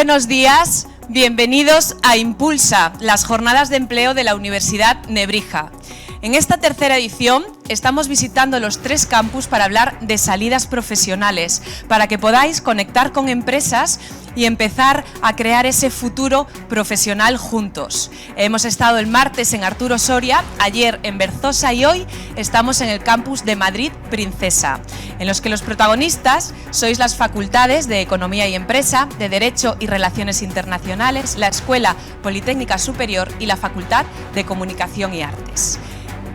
buenos días, bienvenidos a Impulsa, las jornadas de empleo de la Universidad Nebrija. En esta tercera edición estamos visitando los 3 campus para hablar de salidas profesionales, para que podáis conectar con empresas y empezar a crear ese futuro profesional juntos. Hemos estado el martes en Arturo Soria, ayer en Berzosa y hoy estamos en el campus de Madrid Princesa, en los que los protagonistas sois las facultades de Economía y Empresa, de Derecho y Relaciones Internacionales, la Escuela Politécnica Superior y la Facultad de Comunicación y Artes.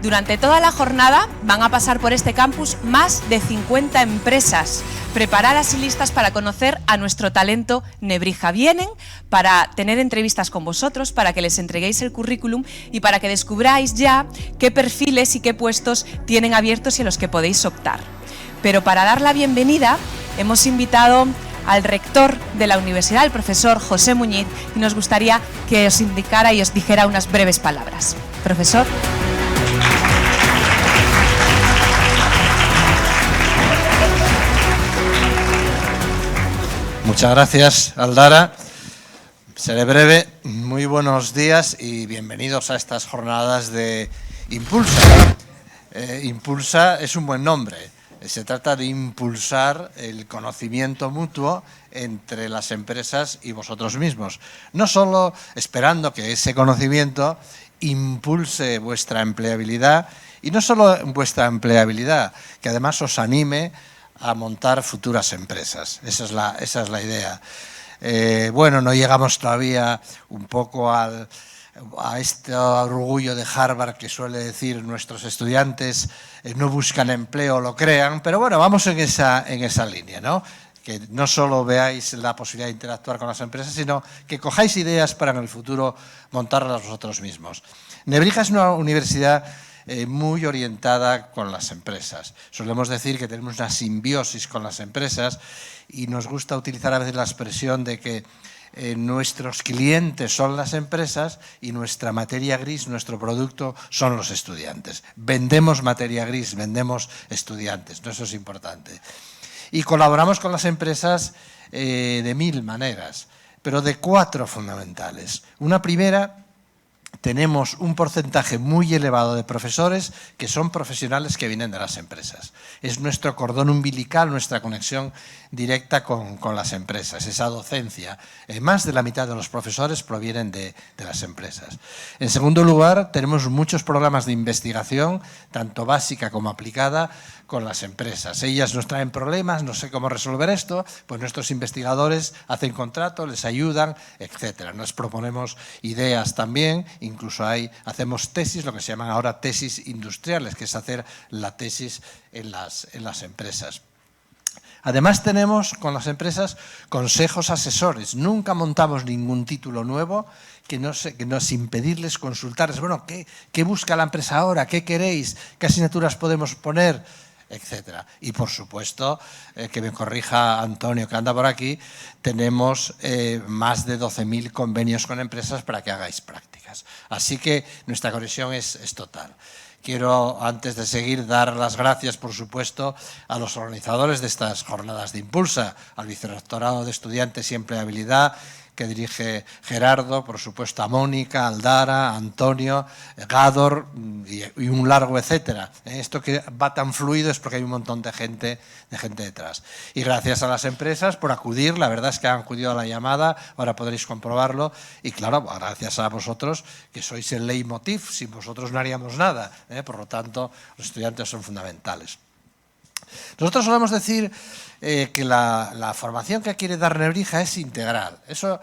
Durante toda la jornada van a pasar por este campus más de 50 empresas preparadas y listas para conocer a nuestro talento Nebrija. Vienen para tener entrevistas con vosotros, para que les entreguéis el currículum y para que descubráis ya qué perfiles y qué puestos tienen abiertos y a los que podéis optar. Pero para dar la bienvenida hemos invitado al rector de la universidad, el profesor José Muñiz, y nos gustaría que os indicara y os dijera unas breves palabras. Profesor. Muchas gracias, Aldara. Seré breve. Muy buenos días y bienvenidos a estas jornadas de Impulsa. Impulsa es un buen nombre. Se trata de impulsar el conocimiento mutuo entre las empresas y vosotros mismos. No solo esperando que ese conocimiento impulse vuestra empleabilidad, y no solo vuestra empleabilidad, que además os anime a montar futuras empresas. Esa es la idea. Bueno, no llegamos todavía un poco a este orgullo de Harvard que suele decir nuestros estudiantes no buscan empleo, lo crean, pero bueno, vamos en esa línea, ¿no? Que no solo veáis la posibilidad de interactuar con las empresas, sino que cojáis ideas para en el futuro montarlas vosotros mismos. Nebrija es una universidad muy orientada con las empresas. Solemos decir que tenemos una simbiosis con las empresas y nos gusta utilizar a veces la expresión de que nuestros clientes son las empresas y nuestra materia gris, nuestro producto, son los estudiantes. Vendemos materia gris, vendemos estudiantes, ¿no? Eso es importante. Y colaboramos con las empresas de 1000 maneras, pero de 4 fundamentales. Una primera, tenemos un porcentaje muy elevado de profesores que son profesionales que vienen de las empresas. Es nuestro cordón umbilical, nuestra conexión directa con las empresas, esa docencia. Más de la mitad de los profesores provienen de las empresas. En segundo lugar, tenemos muchos programas de investigación, tanto básica como aplicada, con las empresas. Ellas nos traen problemas, no sé cómo resolver esto, pues nuestros investigadores hacen contrato, les ayudan, etcétera. Nos proponemos ideas también, incluso hacemos tesis, lo que se llaman ahora tesis industriales, que es hacer la tesis en las empresas. Además tenemos con las empresas consejos asesores. Nunca montamos ningún título nuevo que no sin pedirles, consultarles, bueno, ¿qué busca la empresa ahora? ¿Qué queréis? ¿Qué asignaturas podemos poner? Etcétera. Y por supuesto, que me corrija Antonio que anda por aquí, tenemos más de 12.000 convenios con empresas para que hagáis prácticas. Así que nuestra conexión es total. Quiero, antes de seguir, dar las gracias, por supuesto, a los organizadores de estas jornadas de Impulsa, al Vicerrectorado de Estudiantes y Empleabilidad, que dirige Gerardo, por supuesto a Mónica, Aldara, Antonio, Gádor y un largo etcétera. Esto que va tan fluido es porque hay un montón de gente detrás. Y gracias a las empresas por acudir, la verdad es que han acudido a la llamada, ahora podréis comprobarlo, y claro, gracias a vosotros, que sois el leitmotiv, sin vosotros no haríamos nada, por lo tanto, los estudiantes son fundamentales. Nosotros solemos decir que la formación que quiere dar Nebrija es integral. Eso,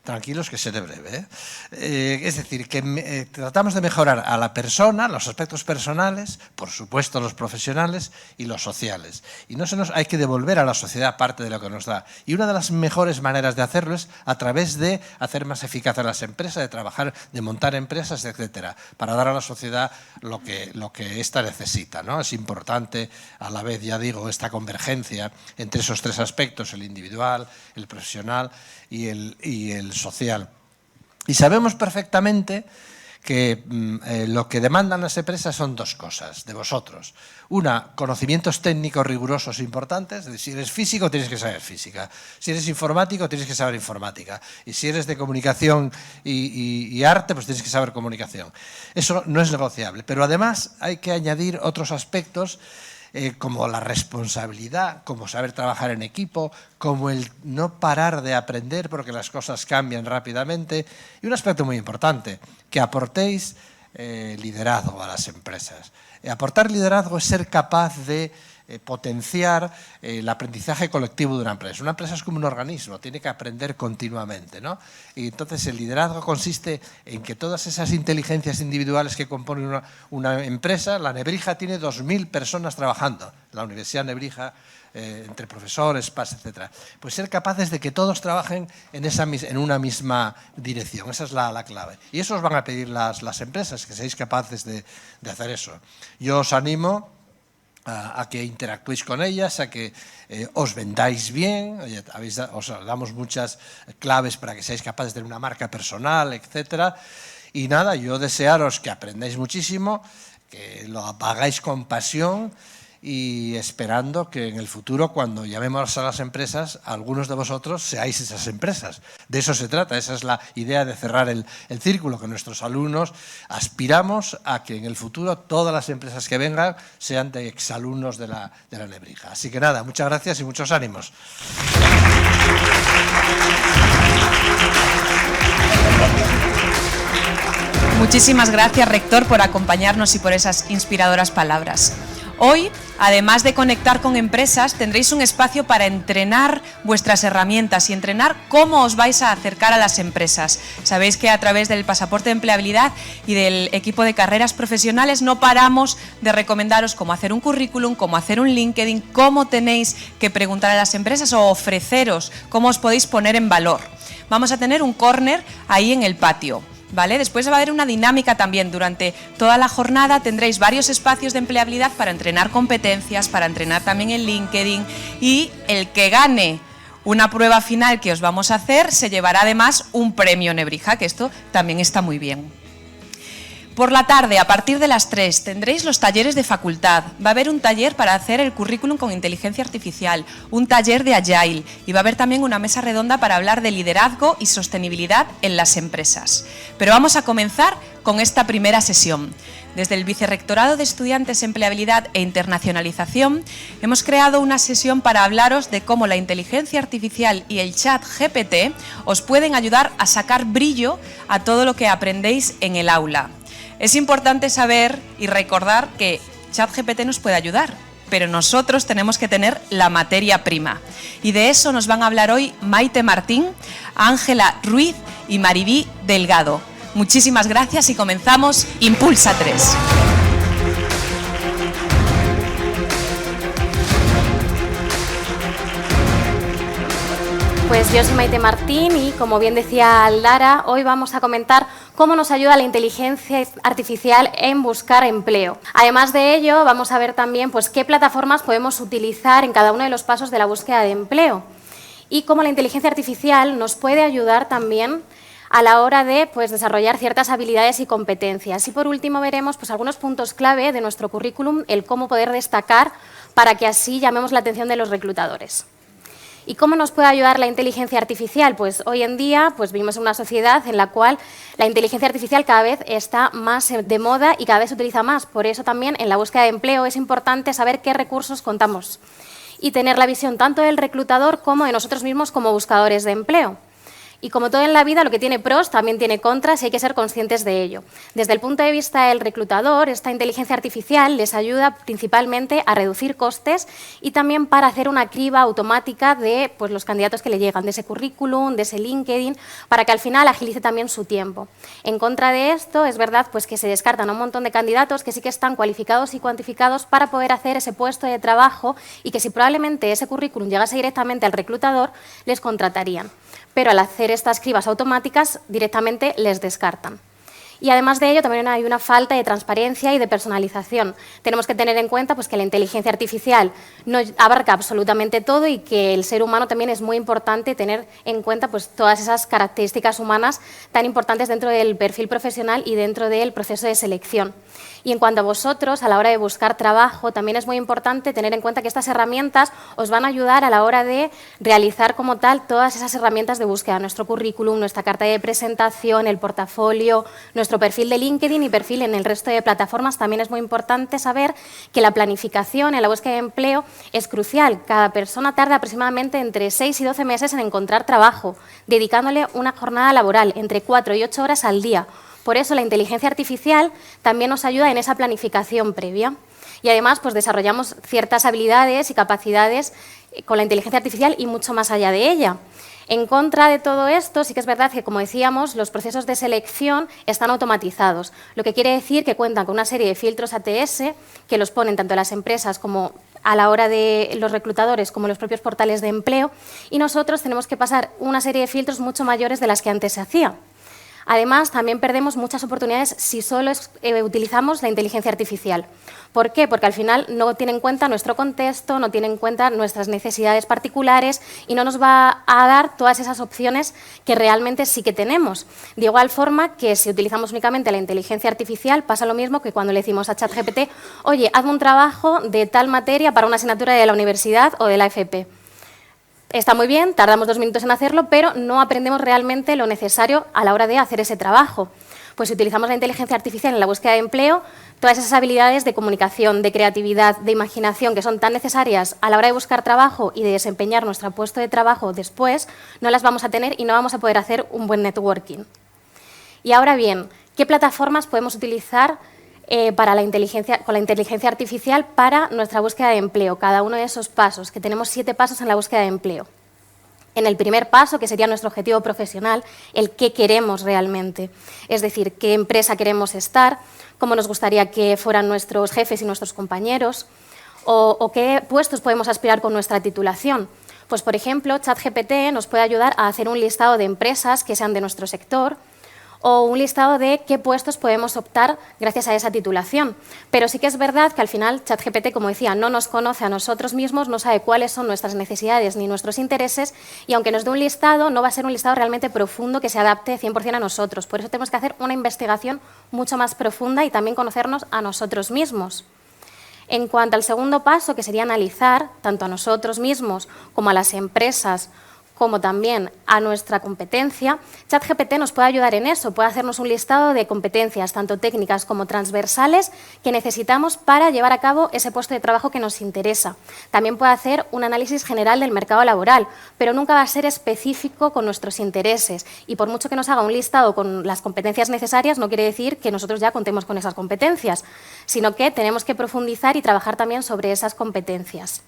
tranquilos que seré breve. Es decir, que tratamos de mejorar a la persona, los aspectos personales, por supuesto los profesionales y los sociales. Y hay que devolver a la sociedad parte de lo que nos da. Y una de las mejores maneras de hacerlo es a través de hacer más eficaces las empresas, de trabajar, de montar empresas, etcétera, para dar a la sociedad lo que ésta necesita, ¿no? Es importante, a la vez, ya digo, esta convergencia entre esos 3 aspectos, el individual, el profesional y el social. Y sabemos perfectamente que lo que demandan las empresas son dos cosas de vosotros. Una, conocimientos técnicos rigurosos e importantes. Es decir, si eres físico, tienes que saber física. Si eres informático, tienes que saber informática. Y si eres de comunicación y arte, pues tienes que saber comunicación. Eso no es negociable. Pero además hay que añadir otros aspectos como la responsabilidad, como saber trabajar en equipo, como el no parar de aprender porque las cosas cambian rápidamente. Y un aspecto muy importante, que aportéis liderazgo a las empresas. Aportar liderazgo es ser capaz de potenciar el aprendizaje colectivo de una empresa. Una empresa es como un organismo, tiene que aprender continuamente, ¿no? Y entonces el liderazgo consiste en que todas esas inteligencias individuales que componen una empresa, la Nebrija tiene 2.000 personas trabajando, la Universidad Nebrija, entre profesores, PAS, etc. Pues ser capaces de que todos trabajen en una misma dirección, esa es la clave. Y eso os van a pedir las empresas, que seáis capaces de hacer eso. Yo os animo a que interactuéis con ellas, a que os vendáis bien. Oye, os damos muchas claves para que seáis capaces de tener una marca personal, etc. Y nada, yo desearos que aprendáis muchísimo, que lo hagáis con pasión y esperando que en el futuro, cuando llamemos a las empresas, algunos de vosotros seáis esas empresas. De eso se trata, esa es la idea de cerrar el círculo, que nuestros alumnos aspiramos a que en el futuro todas las empresas que vengan sean de exalumnos de la Nebrija. Así que nada, muchas gracias y muchos ánimos. Muchísimas gracias, rector, por acompañarnos y por esas inspiradoras palabras. Hoy, además de conectar con empresas, tendréis un espacio para entrenar vuestras herramientas y entrenar cómo os vais a acercar a las empresas. Sabéis que a través del pasaporte de empleabilidad y del equipo de carreras profesionales no paramos de recomendaros cómo hacer un currículum, cómo hacer un LinkedIn, cómo tenéis que preguntar a las empresas o ofreceros, cómo os podéis poner en valor. Vamos a tener un corner ahí en el patio, ¿vale? Después va a haber una dinámica también. Durante toda la jornada tendréis varios espacios de empleabilidad para entrenar competencias, para entrenar también en LinkedIn, y el que gane una prueba final que os vamos a hacer se llevará además un premio Nebrija, que esto también está muy bien. Por la tarde, a partir de las 3, tendréis los talleres de facultad. Va a haber un taller para hacer el currículum con inteligencia artificial, un taller de Agile, y va a haber también una mesa redonda para hablar de liderazgo y sostenibilidad en las empresas. Pero vamos a comenzar con esta primera sesión. Desde el Vicerrectorado de Estudiantes, Empleabilidad e Internacionalización hemos creado una sesión para hablaros de cómo la inteligencia artificial y el chat GPT os pueden ayudar a sacar brillo a todo lo que aprendéis en el aula. Es importante saber y recordar que ChatGPT nos puede ayudar, pero nosotros tenemos que tener la materia prima. Y de eso nos van a hablar hoy Maite Martín, Ángela Ruiz y Maribí Delgado. Muchísimas gracias y comenzamos Impulsa 3. Pues yo soy Maite Martín y, como bien decía Lara, hoy vamos a comentar cómo nos ayuda la inteligencia artificial en buscar empleo. Además de ello, vamos a ver también pues, qué plataformas podemos utilizar en cada uno de los pasos de la búsqueda de empleo y cómo la inteligencia artificial nos puede ayudar también a la hora de pues, desarrollar ciertas habilidades y competencias. Y por último veremos pues, algunos puntos clave de nuestro currículum, el cómo poder destacar para que así llamemos la atención de los reclutadores. ¿Y cómo nos puede ayudar la inteligencia artificial? Pues hoy en día pues, vivimos en una sociedad en la cual la inteligencia artificial cada vez está más de moda y cada vez se utiliza más. Por eso también en la búsqueda de empleo es importante saber qué recursos contamos y tener la visión tanto del reclutador como de nosotros mismos como buscadores de empleo. Y como todo en la vida, lo que tiene pros también tiene contras y hay que ser conscientes de ello. Desde el punto de vista del reclutador, esta inteligencia artificial les ayuda principalmente a reducir costes y también para hacer una criba automática de pues, los candidatos que le llegan, de ese currículum, de ese LinkedIn, para que al final agilice también su tiempo. En contra de esto, es verdad pues, que se descartan un montón de candidatos que sí que están cualificados y cuantificados para poder hacer ese puesto de trabajo y que si probablemente ese currículum llegase directamente al reclutador, les contratarían. Pero al hacer estas cribas automáticas directamente les descartan. Y además de ello, también hay una falta de transparencia y de personalización. Tenemos que tener en cuenta pues, que la inteligencia artificial no abarca absolutamente todo y que el ser humano también es muy importante tener en cuenta pues, todas esas características humanas tan importantes dentro del perfil profesional y dentro del proceso de selección. Y en cuanto a vosotros, a la hora de buscar trabajo, también es muy importante tener en cuenta que estas herramientas os van a ayudar a la hora de realizar como tal todas esas herramientas de búsqueda, nuestro currículum, nuestra carta de presentación, el portafolio, nuestro perfil de LinkedIn y perfil en el resto de plataformas. También es muy importante saber que la planificación en la búsqueda de empleo es crucial. Cada persona tarda aproximadamente entre 6 y 12 meses en encontrar trabajo, dedicándole una jornada laboral entre 4 y 8 horas al día. Por eso la inteligencia artificial también nos ayuda en esa planificación previa. Y además pues, desarrollamos ciertas habilidades y capacidades con la inteligencia artificial y mucho más allá de ella. En contra de todo esto, sí que es verdad que, como decíamos, los procesos de selección están automatizados, lo que quiere decir que cuentan con una serie de filtros ATS que los ponen tanto las empresas como a la hora de los reclutadores como los propios portales de empleo, y nosotros tenemos que pasar una serie de filtros mucho mayores de las que antes se hacía. Además, también perdemos muchas oportunidades si solo utilizamos la inteligencia artificial. ¿Por qué? Porque al final no tiene en cuenta nuestro contexto, no tiene en cuenta nuestras necesidades particulares y no nos va a dar todas esas opciones que realmente sí que tenemos. De igual forma que si utilizamos únicamente la inteligencia artificial, pasa lo mismo que cuando le decimos a ChatGPT, oye, hazme un trabajo de tal materia para una asignatura de la universidad o de la FP. Está muy bien, tardamos 2 minutos en hacerlo, pero no aprendemos realmente lo necesario a la hora de hacer ese trabajo. Pues si utilizamos la inteligencia artificial en la búsqueda de empleo, todas esas habilidades de comunicación, de creatividad, de imaginación que son tan necesarias a la hora de buscar trabajo y de desempeñar nuestro puesto de trabajo después, no las vamos a tener y no vamos a poder hacer un buen networking. Y ahora bien, ¿qué plataformas podemos utilizar con la inteligencia artificial para nuestra búsqueda de empleo? Cada uno de esos pasos, que tenemos 7 pasos en la búsqueda de empleo. En el primer paso, que sería nuestro objetivo profesional, el qué queremos realmente, es decir, qué empresa queremos estar, cómo nos gustaría que fueran nuestros jefes y nuestros compañeros, o qué puestos podemos aspirar con nuestra titulación. Pues, por ejemplo, ChatGPT nos puede ayudar a hacer un listado de empresas que sean de nuestro sector, o un listado de qué puestos podemos optar gracias a esa titulación. Pero sí que es verdad que al final ChatGPT, como decía, no nos conoce a nosotros mismos, no sabe cuáles son nuestras necesidades ni nuestros intereses, y aunque nos dé un listado, no va a ser un listado realmente profundo que se adapte 100% a nosotros. Por eso tenemos que hacer una investigación mucho más profunda y también conocernos a nosotros mismos. En cuanto al segundo paso, que sería analizar tanto a nosotros mismos como a las empresas, como también a nuestra competencia, ChatGPT nos puede ayudar en eso, puede hacernos un listado de competencias, tanto técnicas como transversales, que necesitamos para llevar a cabo ese puesto de trabajo que nos interesa. También puede hacer un análisis general del mercado laboral, pero nunca va a ser específico con nuestros intereses. Y por mucho que nos haga un listado con las competencias necesarias, no quiere decir que nosotros ya contemos con esas competencias, sino que tenemos que profundizar y trabajar también sobre esas competencias.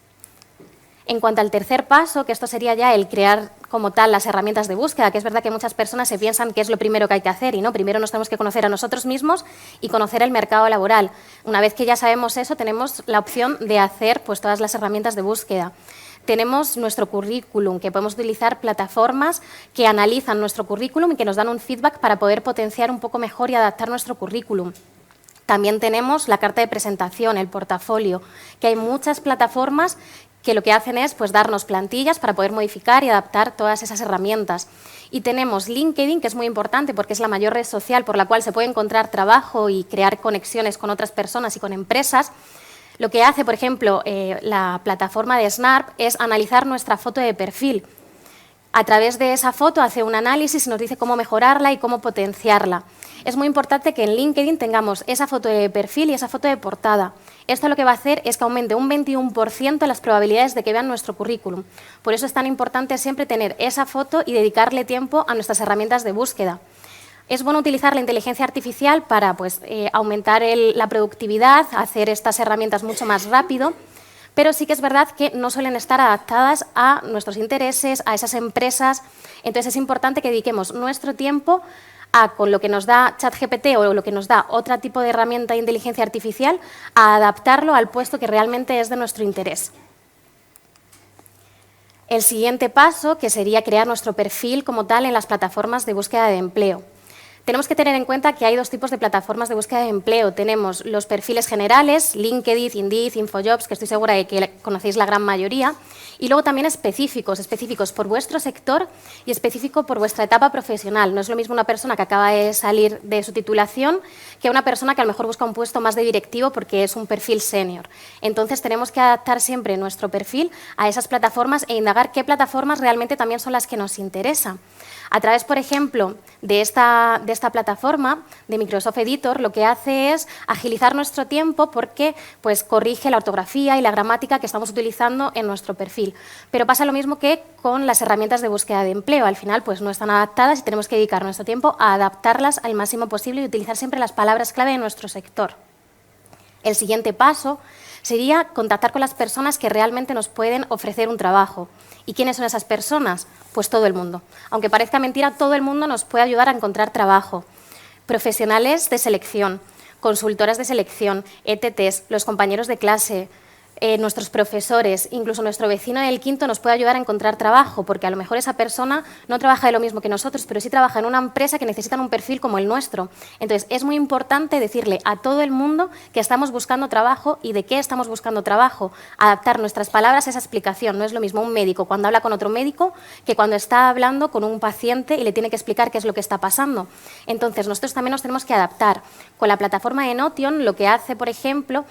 En cuanto al tercer paso, que esto sería ya el crear como tal las herramientas de búsqueda, que es verdad que muchas personas se piensan que es lo primero que hay que hacer y no, primero nos tenemos que conocer a nosotros mismos y conocer el mercado laboral. Una vez que ya sabemos eso, tenemos la opción de hacer pues, todas las herramientas de búsqueda. Tenemos nuestro currículum, que podemos utilizar plataformas que analizan nuestro currículum y que nos dan un feedback para poder potenciar un poco mejor y adaptar nuestro currículum. También tenemos la carta de presentación, el portafolio, que hay muchas plataformas que lo que hacen es pues, darnos plantillas para poder modificar y adaptar todas esas herramientas. Y tenemos LinkedIn, que es muy importante porque es la mayor red social por la cual se puede encontrar trabajo y crear conexiones con otras personas y con empresas. Lo que hace, por ejemplo, la plataforma de Snap es analizar nuestra foto de perfil. A través de esa foto hace un análisis y nos dice cómo mejorarla y cómo potenciarla. Es muy importante que en LinkedIn tengamos esa foto de perfil y esa foto de portada. Esto lo que va a hacer es que aumente un 21% las probabilidades de que vean nuestro currículum. Por eso es tan importante siempre tener esa foto y dedicarle tiempo a nuestras herramientas de búsqueda. Es bueno utilizar la inteligencia artificial para pues, aumentar la productividad, hacer estas herramientas mucho más rápido, pero sí que es verdad que no suelen estar adaptadas a nuestros intereses, a esas empresas. Entonces es importante que dediquemos nuestro tiempo con lo que nos da ChatGPT o lo que nos da otro tipo de herramienta de inteligencia artificial, a adaptarlo al puesto que realmente es de nuestro interés. El siguiente paso, que sería crear nuestro perfil como tal en las plataformas de búsqueda de empleo. Tenemos que tener en cuenta que hay dos tipos de plataformas de búsqueda de empleo. Tenemos los perfiles generales, LinkedIn, Indeed, Infojobs, que estoy segura de que conocéis la gran mayoría, y luego también específicos por vuestro sector y específico por vuestra etapa profesional. No es lo mismo una persona que acaba de salir de su titulación que una persona que a lo mejor busca un puesto más de directivo porque es un perfil senior. Entonces, tenemos que adaptar siempre nuestro perfil a esas plataformas e indagar qué plataformas realmente también son las que nos interesan. A través, por ejemplo, de esta plataforma de Microsoft Editor, lo que hace es agilizar nuestro tiempo porque pues, corrige la ortografía y la gramática que estamos utilizando en nuestro perfil. Pero pasa lo mismo que con las herramientas de búsqueda de empleo. Al final, pues, no están adaptadas y tenemos que dedicar nuestro tiempo a adaptarlas al máximo posible y utilizar siempre las palabras clave de nuestro sector. El siguiente paso sería contactar con las personas que realmente nos pueden ofrecer un trabajo. ¿Y quiénes son esas personas? Pues todo el mundo. Aunque parezca mentira, todo el mundo nos puede ayudar a encontrar trabajo. Profesionales de selección, consultoras de selección, ETTs, los compañeros de clase, nuestros profesores, incluso nuestro vecino del quinto nos puede ayudar a encontrar trabajo, porque a lo mejor esa persona no trabaja de lo mismo que nosotros, pero sí trabaja en una empresa que necesita un perfil como el nuestro. Entonces, es muy importante decirle a todo el mundo que estamos buscando trabajo y de qué estamos buscando trabajo, adaptar nuestras palabras a esa explicación. No es lo mismo un médico cuando habla con otro médico que cuando está hablando con un paciente y le tiene que explicar qué es lo que está pasando. Entonces, nosotros también nos tenemos que adaptar. Con la plataforma de Notion, lo que hace, por ejemplo,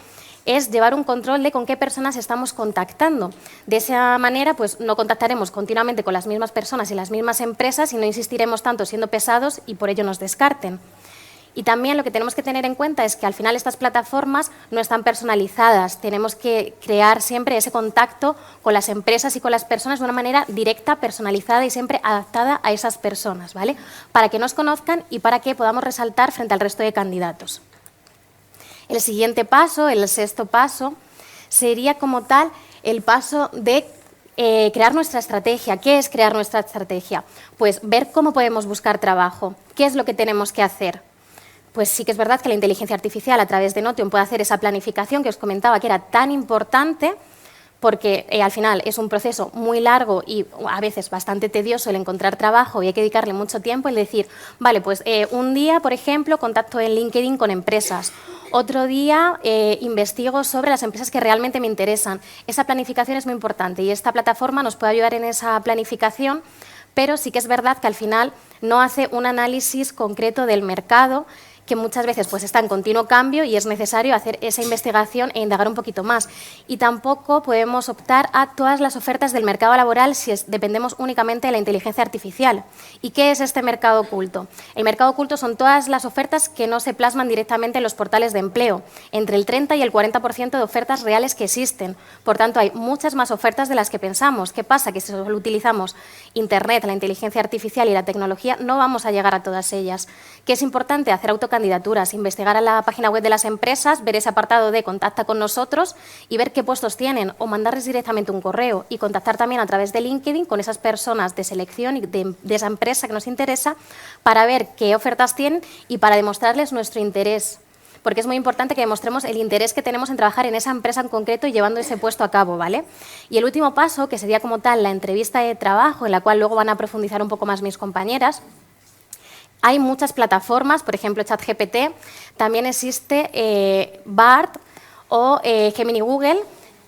es llevar un control de con qué personas estamos contactando. De esa manera, pues no contactaremos continuamente con las mismas personas y las mismas empresas y no insistiremos tanto siendo pesados y por ello nos descarten. Y también lo que tenemos que tener en cuenta es que al final estas plataformas no están personalizadas. Tenemos que crear siempre ese contacto con las empresas y con las personas de una manera directa, personalizada y siempre adaptada a esas personas, ¿vale? Para que nos conozcan y para que podamos resaltar frente al resto de candidatos. El siguiente paso, el sexto paso, sería como tal el paso de crear nuestra estrategia. ¿Qué es crear nuestra estrategia? Pues ver cómo podemos buscar trabajo. ¿Qué es lo que tenemos que hacer? Pues sí que es verdad que la inteligencia artificial a través de Notion puede hacer esa planificación que os comentaba que era tan importante porque al final es un proceso muy largo y a veces bastante tedioso el encontrar trabajo y hay que dedicarle mucho tiempo y decir, vale, pues un día, por ejemplo, contacto en LinkedIn con empresas, otro día investigo sobre las empresas que realmente me interesan. Esa planificación es muy importante y esta plataforma nos puede ayudar en esa planificación, pero sí que es verdad que al final no hace un análisis concreto del mercado que muchas veces pues, está en continuo cambio y es necesario hacer esa investigación e indagar un poquito más. Y tampoco podemos optar a todas las ofertas del mercado laboral si dependemos únicamente de la inteligencia artificial. ¿Y qué es este mercado oculto? El mercado oculto son todas las ofertas que no se plasman directamente en los portales de empleo, entre el 30 y el 40% de ofertas reales que existen. Por tanto, hay muchas más ofertas de las que pensamos. ¿Qué pasa? Que si solo utilizamos Internet, la inteligencia artificial y la tecnología, no vamos a llegar a todas ellas. ¿Qué es importante? Hacer autocandidaturas, investigar a la página web de las empresas, ver ese apartado de contacta con nosotros y ver qué puestos tienen o mandarles directamente un correo y contactar también a través de LinkedIn con esas personas de selección y de esa empresa que nos interesa para ver qué ofertas tienen y para demostrarles nuestro interés. Porque es muy importante que demostremos el interés que tenemos en trabajar en esa empresa en concreto y llevando ese puesto a cabo, ¿vale? Y el último paso, que sería como tal la entrevista de trabajo, en la cual luego van a profundizar un poco más mis compañeras. Hay muchas plataformas, por ejemplo, ChatGPT, también existe BART o Gemini Google,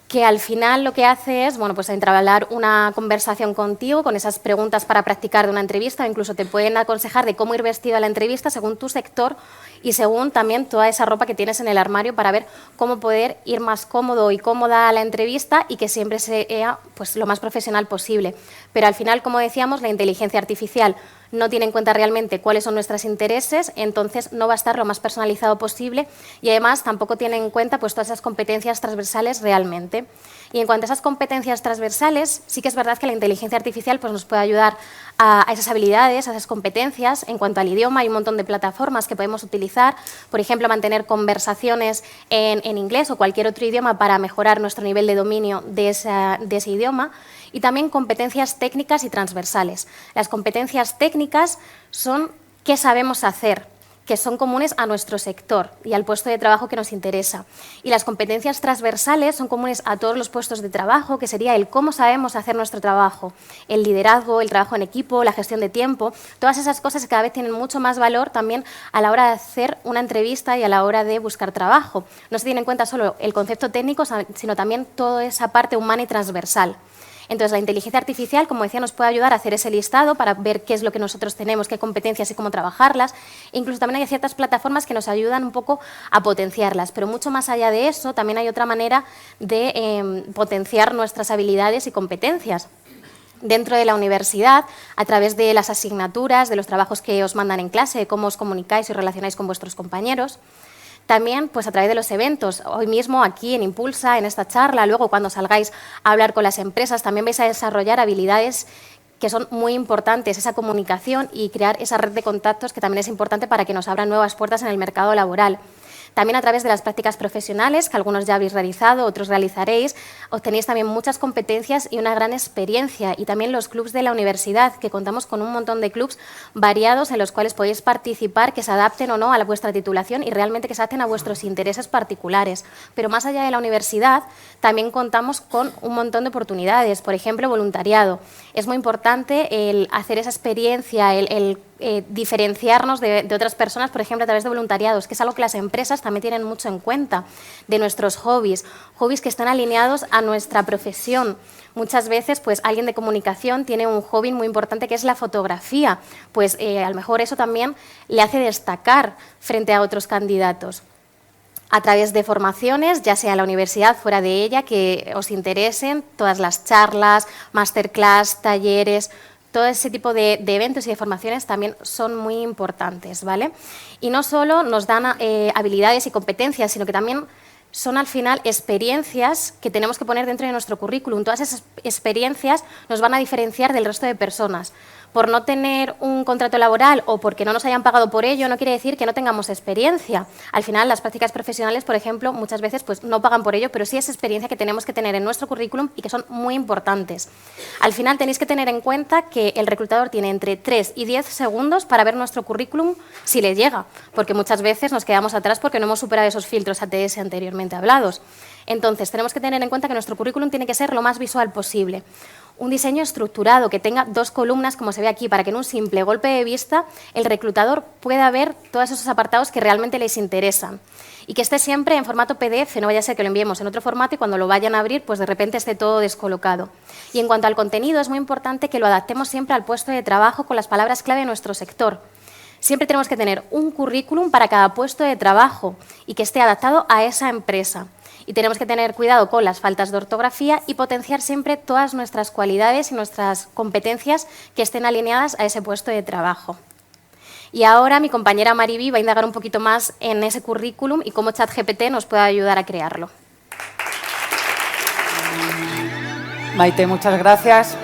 que al final lo que hace es, bueno, pues entablar una conversación contigo con esas preguntas para practicar de una entrevista o incluso te pueden aconsejar de cómo ir vestido a la entrevista según tu sector y según también toda esa ropa que tienes en el armario para ver cómo poder ir más cómodo y cómoda a la entrevista y que siempre sea pues, lo más profesional posible. Pero al final, como decíamos, la inteligencia artificial no tiene en cuenta realmente cuáles son nuestros intereses, entonces no va a estar lo más personalizado posible y además tampoco tiene en cuenta pues, todas esas competencias transversales realmente. Y en cuanto a esas competencias transversales, sí que es verdad que la inteligencia artificial pues, nos puede ayudar a esas habilidades, a esas competencias. En cuanto al idioma, hay un montón de plataformas que podemos utilizar, por ejemplo, mantener conversaciones en inglés o cualquier otro idioma para mejorar nuestro nivel de dominio de ese idioma. Y también competencias técnicas y transversales. Las competencias técnicas son qué sabemos hacer, que son comunes a nuestro sector y al puesto de trabajo que nos interesa. Y las competencias transversales son comunes a todos los puestos de trabajo, que sería el cómo sabemos hacer nuestro trabajo, el liderazgo, el trabajo en equipo, la gestión de tiempo, todas esas cosas que cada vez tienen mucho más valor también a la hora de hacer una entrevista y a la hora de buscar trabajo. No se tiene en cuenta solo el concepto técnico, sino también toda esa parte humana y transversal. Entonces, la inteligencia artificial, como decía, nos puede ayudar a hacer ese listado para ver qué es lo que nosotros tenemos, qué competencias y cómo trabajarlas. E incluso también hay ciertas plataformas que nos ayudan un poco a potenciarlas, pero mucho más allá de eso, también hay otra manera de potenciar nuestras habilidades y competencias. Dentro de la universidad, a través de las asignaturas, de los trabajos que os mandan en clase, de cómo os comunicáis y os relacionáis con vuestros compañeros. También pues, a través de los eventos, hoy mismo aquí en Impulsa, en esta charla, luego cuando salgáis a hablar con las empresas, también vais a desarrollar habilidades que son muy importantes, esa comunicación y crear esa red de contactos que también es importante para que nos abran nuevas puertas en el mercado laboral. También a través de las prácticas profesionales, que algunos ya habéis realizado, otros realizaréis, obtenéis también muchas competencias y una gran experiencia. Y también los clubs de la universidad, que contamos con un montón de clubs variados en los cuales podéis participar, que se adapten o no a vuestra titulación y realmente que se adapten a vuestros intereses particulares. Pero más allá de la universidad, también contamos con un montón de oportunidades. Por ejemplo, voluntariado. Es muy importante el hacer esa experiencia, el diferenciarnos de otras personas, por ejemplo, a través de voluntariados, que es algo que las empresas también tienen mucho en cuenta, de nuestros hobbies que están alineados a nuestra profesión. Muchas veces, pues, alguien de comunicación tiene un hobby muy importante que es la fotografía, pues a lo mejor eso también le hace destacar frente a otros candidatos. A través de formaciones, ya sea en la universidad, fuera de ella, que os interesen, todas las charlas, masterclass, talleres, todo ese tipo de eventos y de formaciones también son muy importantes, ¿vale? Y no solo nos dan habilidades y competencias, sino que también son al final experiencias que tenemos que poner dentro de nuestro currículum. Todas esas experiencias nos van a diferenciar del resto de personas. Por no tener un contrato laboral o porque no nos hayan pagado por ello, no quiere decir que no tengamos experiencia. Al final, las prácticas profesionales, por ejemplo, muchas veces pues, no pagan por ello, pero sí es experiencia que tenemos que tener en nuestro currículum y que son muy importantes. Al final, tenéis que tener en cuenta que el reclutador tiene entre 3 y 10 segundos para ver nuestro currículum si le llega, porque muchas veces nos quedamos atrás porque no hemos superado esos filtros ATS anteriormente hablados. Entonces, tenemos que tener en cuenta que nuestro currículum tiene que ser lo más visual posible. Un diseño estructurado que tenga 2 columnas, como se ve aquí, para que en un simple golpe de vista el reclutador pueda ver todos esos apartados que realmente les interesan. Y que esté siempre en formato PDF, no vaya a ser que lo enviemos en otro formato y cuando lo vayan a abrir, pues de repente esté todo descolocado. Y en cuanto al contenido, es muy importante que lo adaptemos siempre al puesto de trabajo con las palabras clave de nuestro sector. Siempre tenemos que tener un currículum para cada puesto de trabajo y que esté adaptado a esa empresa. Y tenemos que tener cuidado con las faltas de ortografía y potenciar siempre todas nuestras cualidades y nuestras competencias que estén alineadas a ese puesto de trabajo. Y ahora mi compañera Mariby va a indagar un poquito más en ese currículum y cómo ChatGPT nos puede ayudar a crearlo. Maite, muchas gracias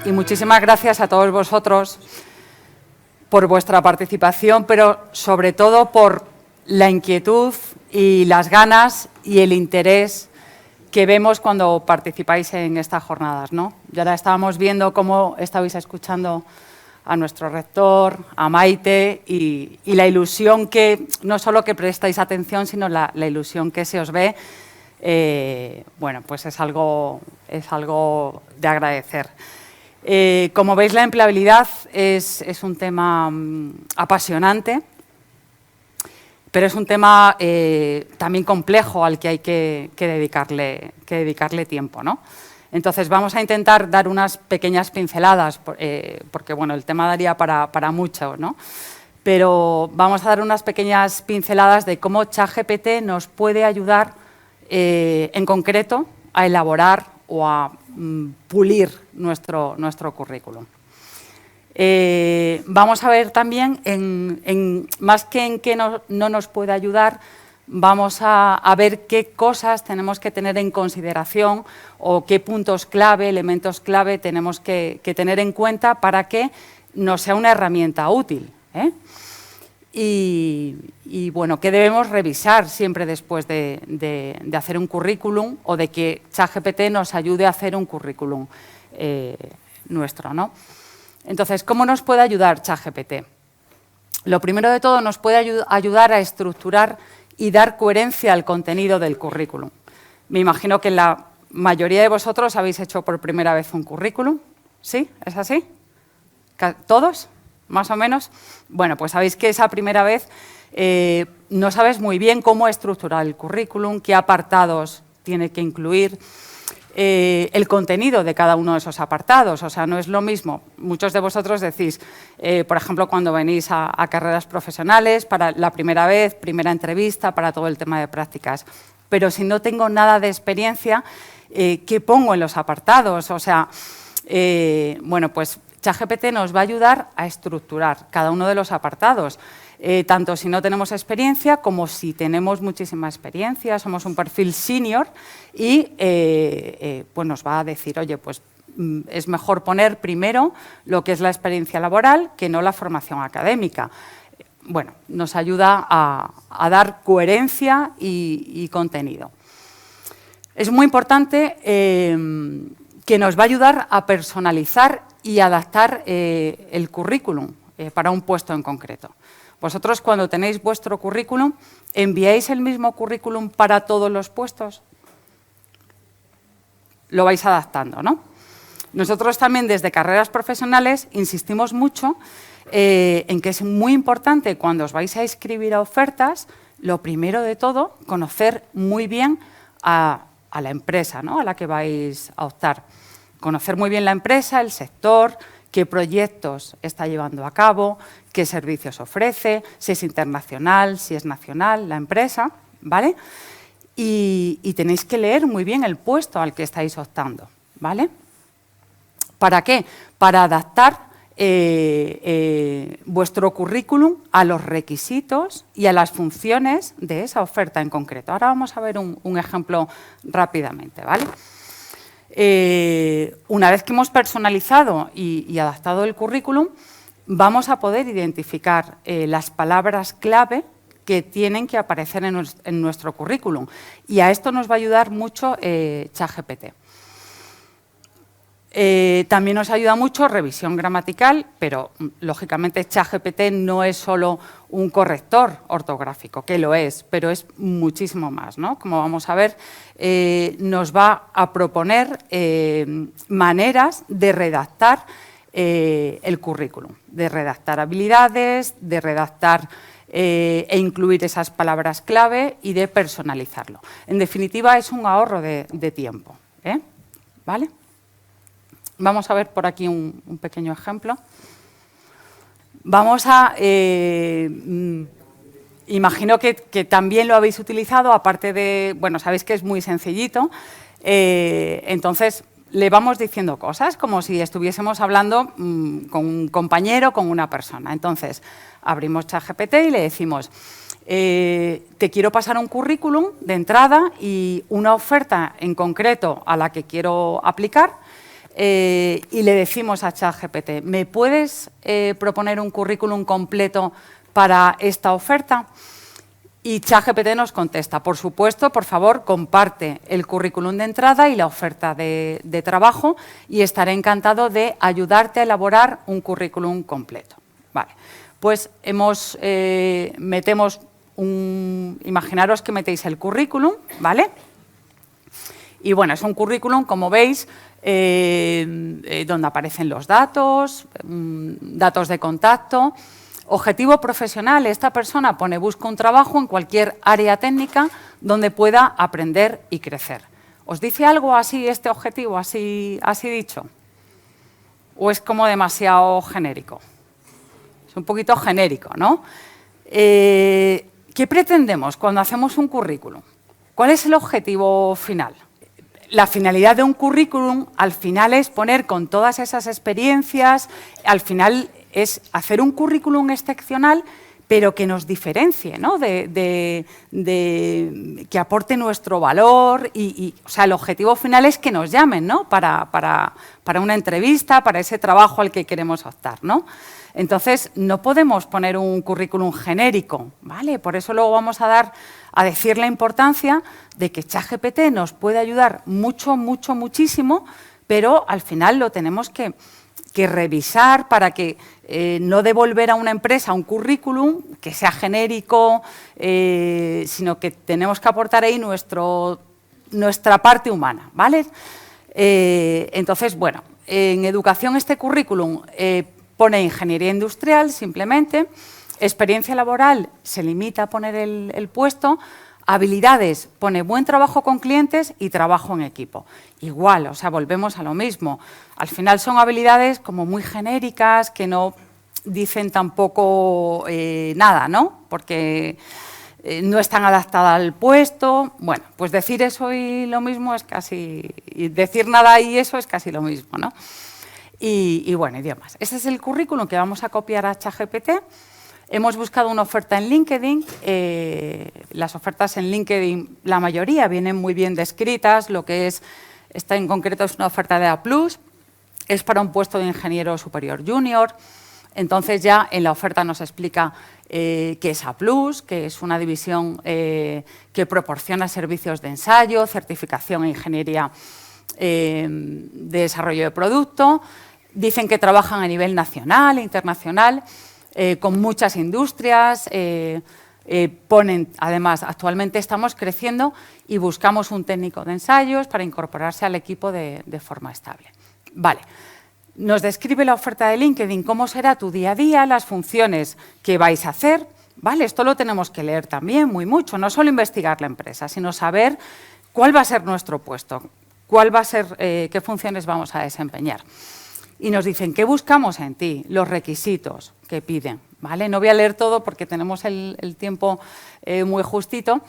y muchísimas gracias a todos vosotros por vuestra participación, pero sobre todo por la inquietud y las ganas y el interés que vemos cuando participáis en estas jornadas, ¿no? Ya ahora estábamos viendo cómo estabais escuchando a nuestro rector, a Maite, y la ilusión que, no solo que prestáis atención, sino la ilusión que se os ve, bueno, pues es algo de agradecer. Como veis, la empleabilidad es un tema apasionante, pero es un tema también complejo al que hay que dedicarle tiempo, ¿no? Entonces, vamos a intentar dar unas pequeñas pinceladas, porque bueno, el tema daría para mucho, ¿no? Pero vamos a dar unas pequeñas pinceladas de cómo ChatGPT nos puede ayudar en concreto a elaborar o a pulir nuestro currículum. Vamos a ver también, más que en qué no nos puede ayudar, vamos a ver qué cosas tenemos que tener en consideración o qué puntos clave, elementos clave tenemos que tener en cuenta para que nos sea una herramienta útil, ¿eh? Y bueno, ¿qué debemos revisar siempre después de hacer un currículum o de que ChatGPT nos ayude a hacer un currículum nuestro, ¿no? Entonces, ¿cómo nos puede ayudar ChatGPT? Lo primero de todo, nos puede ayudar a estructurar y dar coherencia al contenido del currículum. Me imagino que la mayoría de vosotros habéis hecho por primera vez un currículum. ¿Sí? ¿Es así? ¿Todos? ¿Más o menos? Bueno, pues sabéis que esa primera vez no sabes muy bien cómo estructurar el currículum, qué apartados tiene que incluir, el contenido de cada uno de esos apartados. O sea, no es lo mismo. Muchos de vosotros decís, por ejemplo, cuando venís a carreras profesionales, para la primera vez, primera entrevista, para todo el tema de prácticas. Pero si no tengo nada de experiencia, ¿qué pongo en los apartados? O sea, bueno, pues ChatGPT nos va a ayudar a estructurar cada uno de los apartados, tanto si no tenemos experiencia como si tenemos muchísima experiencia, somos un perfil senior y pues nos va a decir, oye, pues es mejor poner primero lo que es la experiencia laboral que no la formación académica. Bueno, nos ayuda a dar coherencia y contenido. Es muy importante que nos va a ayudar a personalizar y adaptar el currículum para un puesto en concreto. Vosotros, cuando tenéis vuestro currículum, ¿enviáis el mismo currículum para todos los puestos? Lo vais adaptando, ¿no? Nosotros también, desde carreras profesionales, insistimos mucho en que es muy importante, cuando os vais a inscribir a ofertas, lo primero de todo, conocer muy bien a la empresa, ¿no?, a la que vais a optar. Conocer muy bien la empresa, el sector, qué proyectos está llevando a cabo, qué servicios ofrece, si es internacional, si es nacional la empresa, ¿vale? Y tenéis que leer muy bien el puesto al que estáis optando, ¿vale? ¿Para qué? Para adaptar vuestro currículum a los requisitos y a las funciones de esa oferta en concreto. Ahora vamos a ver un ejemplo rápidamente, ¿vale? Una vez que hemos personalizado y adaptado el currículum, vamos a poder identificar las palabras clave que tienen que aparecer en nuestro currículum. Y a esto nos va a ayudar mucho ChatGPT. También nos ayuda mucho revisión gramatical, pero lógicamente ChatGPT no es solo un corrector ortográfico, que lo es, pero es muchísimo más, ¿no? Como vamos a ver, nos va a proponer maneras de redactar el currículum, de redactar habilidades, de redactar e incluir esas palabras clave y de personalizarlo. En definitiva, es un ahorro de tiempo, ¿vale? Vamos a ver por aquí un pequeño ejemplo. Vamos a... imagino que también lo habéis utilizado, aparte de... Bueno, sabéis que es muy sencillito. Entonces, le vamos diciendo cosas como si estuviésemos hablando con un compañero, con una persona. Entonces, abrimos ChatGPT y le decimos, te quiero pasar un currículum de entrada y una oferta en concreto a la que quiero aplicar. Y le decimos a ChatGPT, ¿me puedes proponer un currículum completo para esta oferta? Y ChatGPT nos contesta, por supuesto, por favor, comparte el currículum de entrada y la oferta de trabajo y estaré encantado de ayudarte a elaborar un currículum completo. Vale, pues metemos imaginaros que metéis el currículum, ¿vale? Y bueno, es un currículum, como veis, donde aparecen los datos, datos de contacto. Objetivo profesional, esta persona pone busca un trabajo en cualquier área técnica donde pueda aprender y crecer. ¿Os dice algo así este objetivo, así dicho? ¿O es como demasiado genérico? Es un poquito genérico, ¿no? ¿Qué pretendemos cuando hacemos un currículum? ¿Cuál es el objetivo final? La finalidad de un currículum al final es poner con todas esas experiencias, al final es hacer un currículum excepcional, pero que nos diferencie, ¿no? Que aporte nuestro valor o sea, el objetivo final es que nos llamen, ¿no? Para una entrevista, para ese trabajo al que queremos optar, ¿no? Entonces, no podemos poner un currículum genérico, ¿vale? Por eso luego vamos a decir la importancia de que ChatGPT nos puede ayudar muchísimo, pero al final lo tenemos que revisar para que no devolver a una empresa un currículum que sea genérico, sino que tenemos que aportar ahí nuestra parte humana, ¿vale? Entonces, bueno, en educación este currículum pone ingeniería industrial simplemente, experiencia laboral se limita a poner el puesto, habilidades pone buen trabajo con clientes y trabajo en equipo. Igual, o sea, volvemos a lo mismo. Al final son habilidades como muy genéricas que no dicen tampoco nada, ¿no? Porque no están adaptadas al puesto. Bueno, pues decir eso y lo mismo es casi... Y decir nada y eso es casi lo mismo, ¿no? Y bueno, idiomas. Este es el currículum que vamos a copiar a ChatGPT. Hemos buscado una oferta en LinkedIn. Las ofertas en LinkedIn, la mayoría, vienen muy bien descritas. Lo que es, esta en concreto es una oferta de A+, es para un puesto de ingeniero superior junior. Entonces ya en la oferta nos explica qué es A+, que es una división que proporciona servicios de ensayo, certificación en ingeniería de desarrollo de producto. Dicen que trabajan a nivel nacional e internacional, con muchas industrias. Ponen, además, actualmente estamos creciendo y buscamos un técnico de ensayos para incorporarse al equipo de forma estable. Vale. Nos describe la oferta de LinkedIn cómo será tu día a día, las funciones que vais a hacer. Vale, esto lo tenemos que leer también mucho, no solo investigar la empresa, sino saber cuál va a ser nuestro puesto, cuál va a ser, qué funciones vamos a desempeñar. Y nos dicen, ¿qué buscamos en ti? Los requisitos que piden, ¿vale? No voy a leer todo porque tenemos el tiempo muy justito,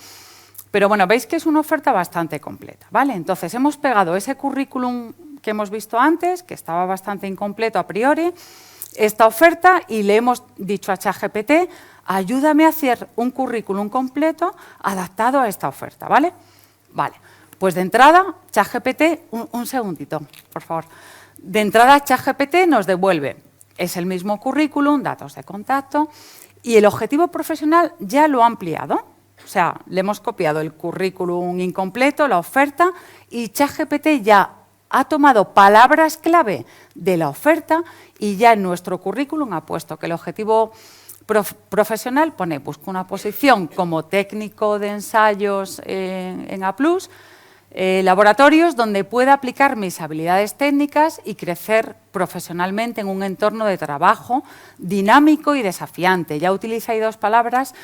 pero bueno, veis que es una oferta bastante completa, ¿vale? Entonces, hemos pegado ese currículum que hemos visto antes, que estaba bastante incompleto a priori, esta oferta, y le hemos dicho a ChatGPT, ayúdame a hacer un currículum completo adaptado a esta oferta, ¿vale? Vale, pues de entrada, ChatGPT, un segundito, por favor. De entrada, ChatGPT nos devuelve, es el mismo currículum, datos de contacto, y el objetivo profesional ya lo ha ampliado. O sea, le hemos copiado el currículum incompleto, la oferta, y ChatGPT ya ha tomado palabras clave de la oferta y ya en nuestro currículum ha puesto que el objetivo profesional pone, busco una posición como técnico de ensayos en A+, laboratorios donde pueda aplicar mis habilidades técnicas y crecer profesionalmente en un entorno de trabajo dinámico y desafiante. Ya utiliza ahí dos palabras.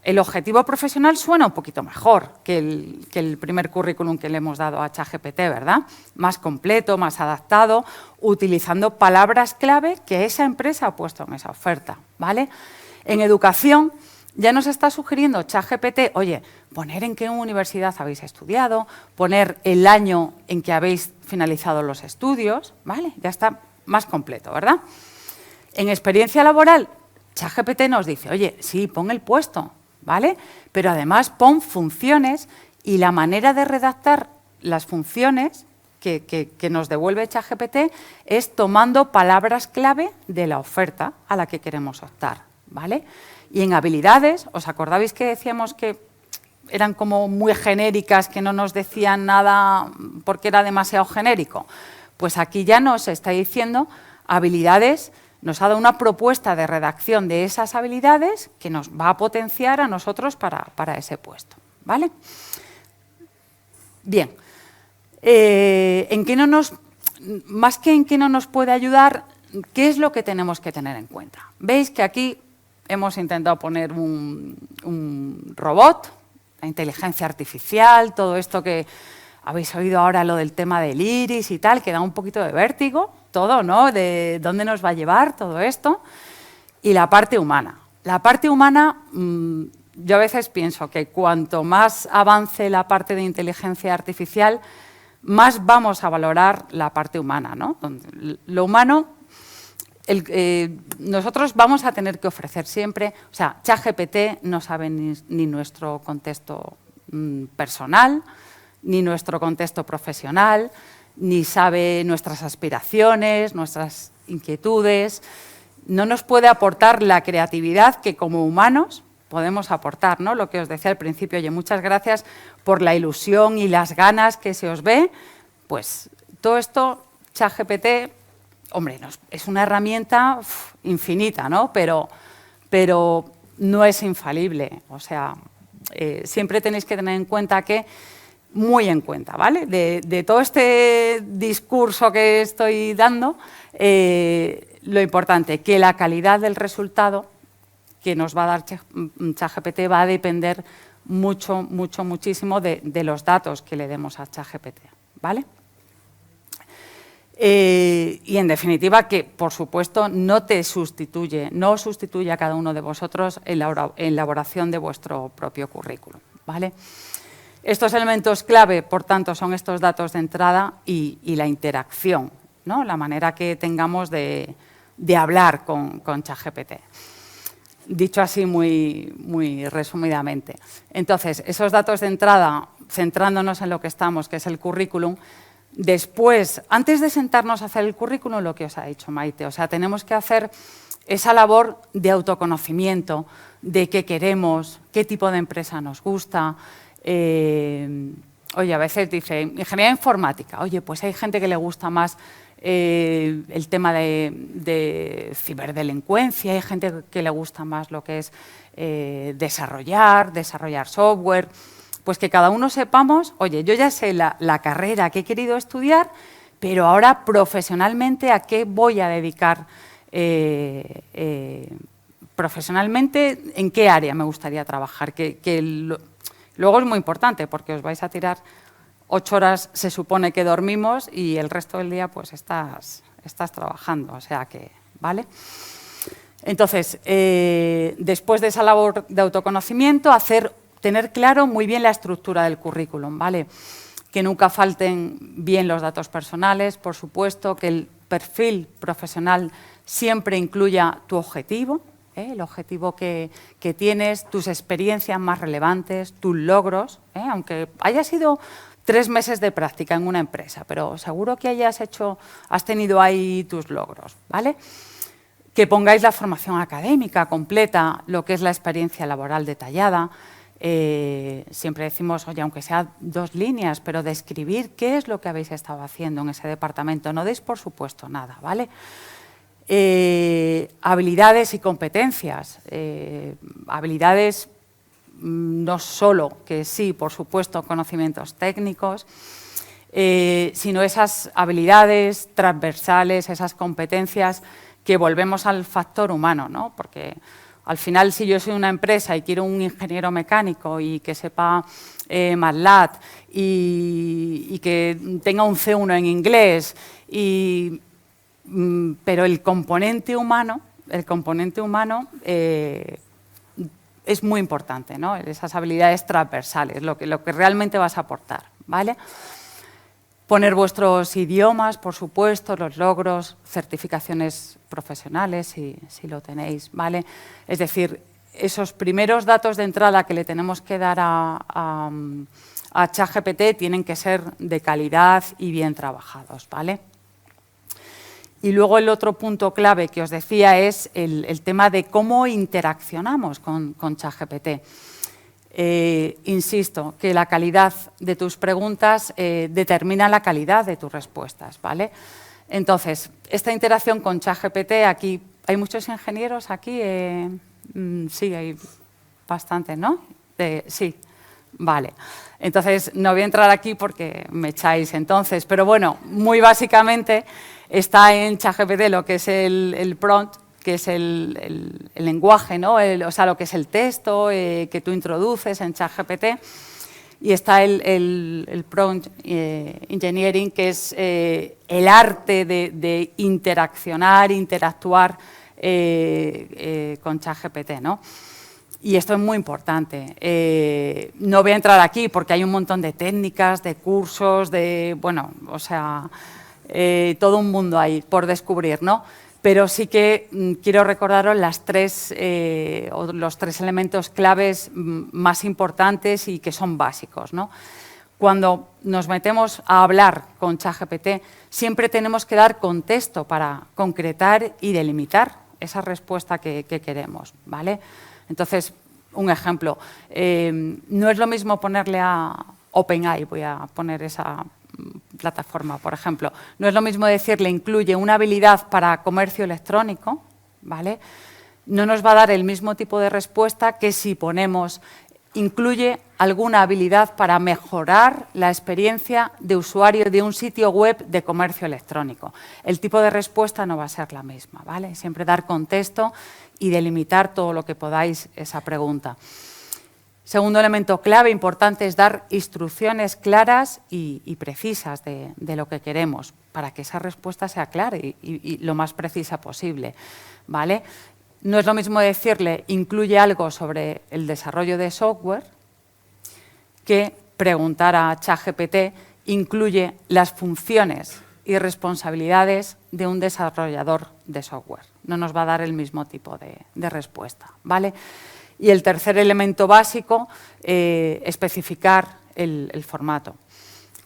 El objetivo profesional suena un poquito mejor que el primer currículum que le hemos dado a ChatGPT, ¿verdad? Más completo, más adaptado, utilizando palabras clave que esa empresa ha puesto en esa oferta, ¿vale? En educación ya nos está sugiriendo ChatGPT, oye, poner en qué universidad habéis estudiado, poner el año en que habéis finalizado los estudios, ¿vale? Ya está más completo, ¿verdad? En experiencia laboral, ChatGPT nos dice, oye, sí, pon el puesto, ¿vale? Pero además pon funciones y la manera de redactar las funciones que nos devuelve ChatGPT es tomando palabras clave de la oferta a la que queremos optar, ¿vale? Y en habilidades, ¿os acordáis que decíamos que eran como muy genéricas, que no nos decían nada porque era demasiado genérico? Pues aquí ya nos está diciendo habilidades. Nos ha dado una propuesta de redacción de esas habilidades que nos va a potenciar a nosotros para ese puesto, ¿vale? Bien, más que en qué no nos puede ayudar, ¿qué es lo que tenemos que tener en cuenta? Veis que aquí hemos intentado poner un robot, la inteligencia artificial, todo esto que habéis oído ahora, lo del tema del iris y tal, que da un poquito de vértigo, todo, ¿no? De dónde nos va a llevar todo esto. Y la parte humana. La parte humana, yo a veces pienso que cuanto más avance la parte de inteligencia artificial, más vamos a valorar la parte humana, ¿no? Lo humano, nosotros vamos a tener que ofrecer siempre, o sea, ChatGPT no sabe ni nuestro contexto personal, ni nuestro contexto profesional, ni sabe nuestras aspiraciones, nuestras inquietudes. No nos puede aportar la creatividad que como humanos podemos aportar, ¿no? Lo que os decía al principio, oye, muchas gracias por la ilusión y las ganas que se os ve. Pues todo esto ChatGPT hombre, es una herramienta infinita, ¿no? Pero no es infalible. O sea, siempre tenéis que tener en cuenta que, muy en cuenta, ¿vale? De todo este discurso que estoy dando, lo importante, que la calidad del resultado que nos va a dar ChatGPT va a depender muchísimo de los datos que le demos a ChatGPT, ¿vale? Y en definitiva que, por supuesto, no sustituye a cada uno de vosotros en la elaboración de vuestro propio currículum, ¿vale? Estos elementos clave, por tanto, son estos datos de entrada y la interacción, ¿no? La manera que tengamos de hablar con ChatGPT. Dicho así muy resumidamente. Entonces, esos datos de entrada, centrándonos en lo que estamos, que es el currículum, después, antes de sentarnos a hacer el currículum, lo que os ha dicho Maite, o sea, tenemos que hacer esa labor de autoconocimiento, de qué queremos, qué tipo de empresa nos gusta. Oye, a veces dice, ingeniería informática, oye, pues hay gente que le gusta más el tema de ciberdelincuencia, hay gente que le gusta más lo que es desarrollar software. Pues que cada uno sepamos, oye, yo ya sé la carrera que he querido estudiar, pero ahora profesionalmente a qué voy a dedicar, profesionalmente en qué área me gustaría trabajar. Luego es muy importante porque os vais a tirar 8 horas, se supone que dormimos y el resto del día pues estás trabajando, o sea que, ¿vale? Entonces, después de esa labor de autoconocimiento, tener claro muy bien la estructura del currículum, ¿vale? Que nunca falten bien los datos personales, por supuesto, que el perfil profesional siempre incluya tu objetivo, el objetivo que tienes, tus experiencias más relevantes, tus logros, aunque haya sido 3 meses de práctica en una empresa, pero seguro que has tenido ahí tus logros, ¿vale? Que pongáis la formación académica completa, lo que es la experiencia laboral detallada. Siempre decimos, oye, aunque sea 2 líneas, pero describir qué es lo que habéis estado haciendo en ese departamento. No deis por supuesto nada, ¿vale? Habilidades y competencias. Habilidades no solo que sí, por supuesto, conocimientos técnicos, sino esas habilidades transversales, esas competencias que volvemos al factor humano, ¿no? Porque al final, si yo soy una empresa y quiero un ingeniero mecánico y que sepa MATLAB y que tenga un C1 en inglés, pero el componente humano es muy importante, ¿no? Esas habilidades transversales, lo que realmente vas a aportar, ¿vale? Poner vuestros idiomas, por supuesto, los logros, certificaciones profesionales, si lo tenéis, ¿vale? Es decir, esos primeros datos de entrada que le tenemos que dar a ChatGPT tienen que ser de calidad y bien trabajados, ¿vale? Y luego el otro punto clave que os decía es el tema de cómo interaccionamos con ChatGPT. Insisto, que la calidad de tus preguntas determina la calidad de tus respuestas, ¿vale? Entonces, esta interacción con ChatGPT, aquí, ¿hay muchos ingenieros aquí? Sí, hay bastantes, ¿no? Sí, vale. Entonces, no voy a entrar aquí porque me echáis entonces, pero bueno, muy básicamente está en ChatGPT lo que es el prompt, que es el lenguaje, ¿no? O sea, lo que es el texto que tú introduces en ChatGPT. Y está el prompt engineering, que es el arte de interactuar con ChatGPT, ¿no? Y esto es muy importante. No voy a entrar aquí porque hay un montón de técnicas, de cursos, bueno, o sea, todo un mundo ahí por descubrir, ¿no? Pero sí que quiero recordaros los 3 elementos claves más importantes y que son básicos, ¿no? Cuando nos metemos a hablar con ChatGPT, siempre tenemos que dar contexto para concretar y delimitar esa respuesta que queremos, ¿vale? Entonces, un ejemplo, no es lo mismo ponerle a OpenAI, voy a poner esa plataforma, por ejemplo. No es lo mismo decirle incluye una habilidad para comercio electrónico, ¿vale? No nos va a dar el mismo tipo de respuesta que si ponemos incluye alguna habilidad para mejorar la experiencia de usuario de un sitio web de comercio electrónico. El tipo de respuesta no va a ser la misma, ¿vale? Siempre dar contexto y delimitar todo lo que podáis esa pregunta. Segundo elemento clave importante es dar instrucciones claras y precisas de lo que queremos para que esa respuesta sea clara y lo más precisa posible, ¿vale? No es lo mismo decirle incluye algo sobre el desarrollo de software que preguntar a ChatGPT incluye las funciones y responsabilidades de un desarrollador de software. No nos va a dar el mismo tipo de respuesta, ¿vale? Y el tercer elemento básico, especificar el formato.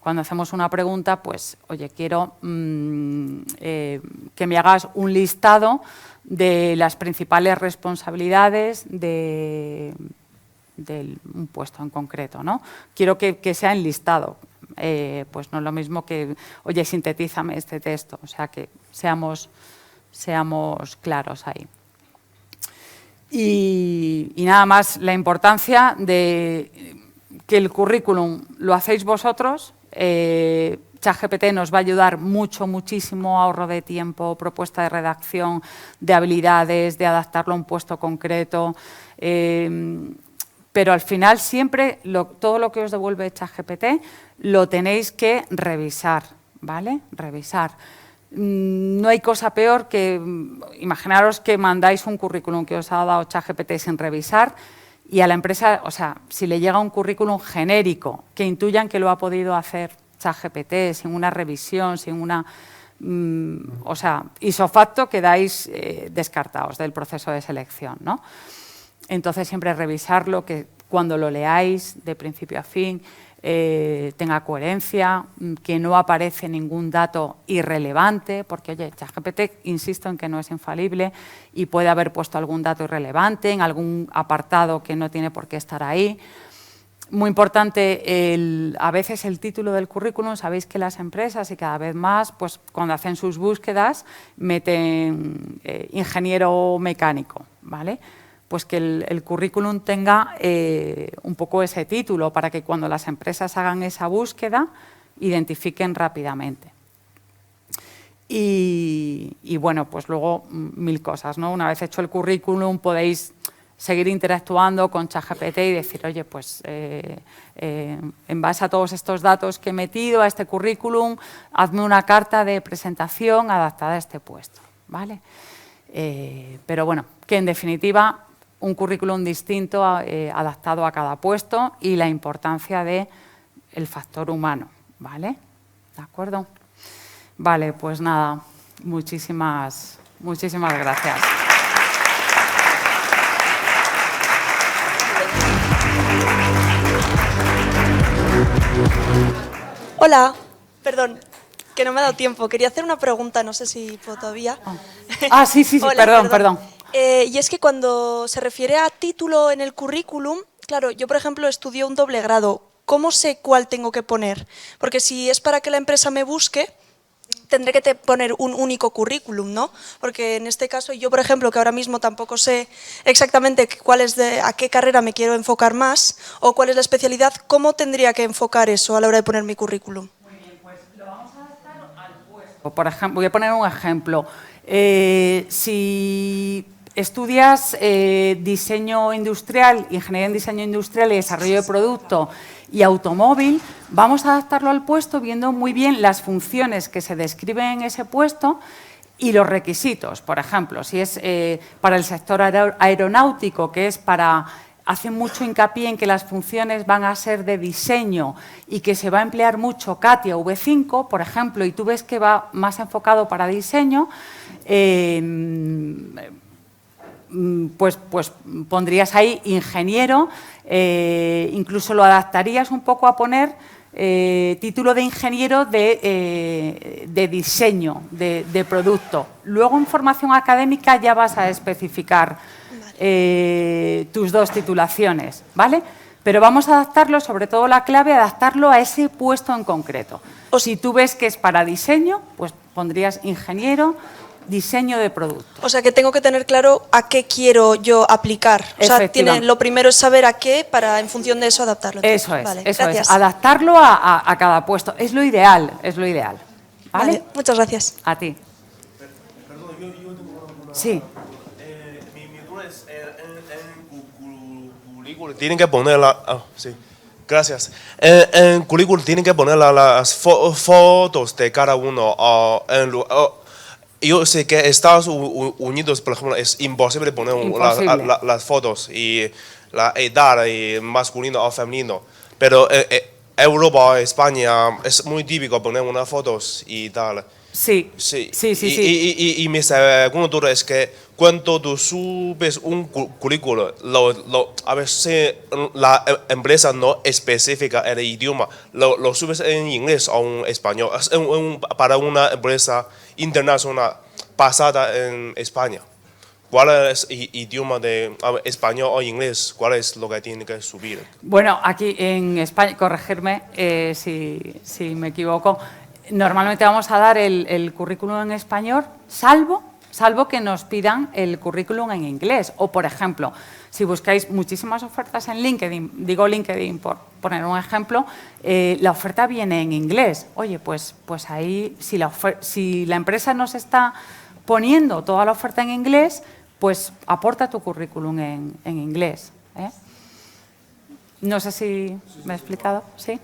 Cuando hacemos una pregunta, pues, oye, quiero que me hagas un listado de las principales responsabilidades de un puesto en concreto, ¿no? Quiero que sea enlistado. Pues no es lo mismo que, oye, sintetízame este texto. O sea, que seamos claros ahí. Y nada más, la importancia de que el currículum lo hacéis vosotros. ChatGPT nos va a ayudar muchísimo, ahorro de tiempo, propuesta de redacción, de habilidades, de adaptarlo a un puesto concreto. Pero al final siempre todo lo que os devuelve ChatGPT lo tenéis que revisar, ¿vale? Revisar. No hay cosa peor que, imaginaros que mandáis un currículum que os ha dado ChatGPT sin revisar y a la empresa, o sea, si le llega un currículum genérico que intuyan que lo ha podido hacer ChatGPT sin una revisión, sin una... o sea, ipso facto quedáis descartados del proceso de selección, ¿no? Entonces, siempre revisarlo, que cuando lo leáis de principio a fin tenga coherencia, que no aparece ningún dato irrelevante, porque, oye, ChatGPT, insisto en que no es infalible y puede haber puesto algún dato irrelevante en algún apartado que no tiene por qué estar ahí. Muy importante, a veces el título del currículum, sabéis que las empresas y cada vez más, pues cuando hacen sus búsquedas, meten ingeniero mecánico, ¿vale? Pues que el currículum tenga un poco ese título para que cuando las empresas hagan esa búsqueda, identifiquen rápidamente. Y bueno, pues luego 1000 cosas, ¿no? Una vez hecho el currículum podéis seguir interactuando con ChatGPT y decir, oye, pues en base a todos estos datos que he metido a este currículum, hazme una carta de presentación adaptada a este puesto, ¿vale? Pero bueno, que en definitiva un currículum distinto adaptado a cada puesto y la importancia del factor humano, ¿vale? ¿De acuerdo? Vale, pues nada, muchísimas gracias. Hola, perdón, que no me ha dado tiempo. Quería hacer una pregunta, no sé si puedo todavía. Sí, Hola, perdón. Y es que cuando se refiere a título en el currículum, claro, yo por ejemplo estudié un doble grado. ¿Cómo sé cuál tengo que poner? Porque si es para que la empresa me busque, tendré que poner un único currículum, ¿no? Porque en este caso yo, por ejemplo, que ahora mismo tampoco sé exactamente a qué carrera me quiero enfocar más o cuál es la especialidad, ¿cómo tendría que enfocar eso a la hora de poner mi currículum? Muy bien, pues lo vamos a adaptar al puesto. Por ejemplo, voy a poner un ejemplo. Si estudias diseño industrial, ingeniería en diseño industrial y desarrollo de producto y automóvil, vamos a adaptarlo al puesto viendo muy bien las funciones que se describen en ese puesto y los requisitos. Por ejemplo, si es para el sector aeronáutico, que es hace mucho hincapié en que las funciones van a ser de diseño y que se va a emplear mucho CATIA V5, por ejemplo, y tú ves que va más enfocado para diseño, pues pondrías ahí ingeniero, incluso lo adaptarías un poco a poner título de ingeniero de diseño, de producto. Luego en formación académica ya vas a especificar tus dos titulaciones, ¿vale? Pero vamos a adaptarlo, sobre todo la clave, adaptarlo a ese puesto en concreto. O si tú ves que es para diseño, pues pondrías ingeniero, diseño de producto. O sea, que tengo que tener claro a qué quiero yo aplicar. O sea, lo primero es saber a qué para, en función de eso, adaptarlo. Eso es, vale, eso gracias. es. Adaptarlo a cada puesto. Es lo ideal, es lo ideal. ¿Vale? Muchas gracias. A ti. Sí. Mi duda es, en currículum tienen que poner sí. Gracias. En currículum tienen que poner las fotos de cada uno. Yo sé que en Estados Unidos, por ejemplo, es imposible poner las fotos y la edad y masculino o femenino. Pero Europa, España, es muy típico poner unas fotos y tal. Sí. Y mi segunda duda es que cuando tú subes un currículo, a veces la empresa no especifica el idioma, lo subes en inglés o en español, para una empresa internacional basada en España. ¿Cuál es el idioma de español o inglés? ¿Cuál es lo que tiene que subir? Bueno, aquí en España, corregirme si me equivoco, normalmente vamos a dar el currículum en español, salvo que nos pidan el currículum en inglés. O, por ejemplo, si buscáis muchísimas ofertas en LinkedIn, digo LinkedIn por poner un ejemplo, la oferta viene en inglés. Oye, pues ahí, si la empresa nos está poniendo toda la oferta en inglés, pues aporta tu currículum en inglés. No sé si me he explicado, ¿sí?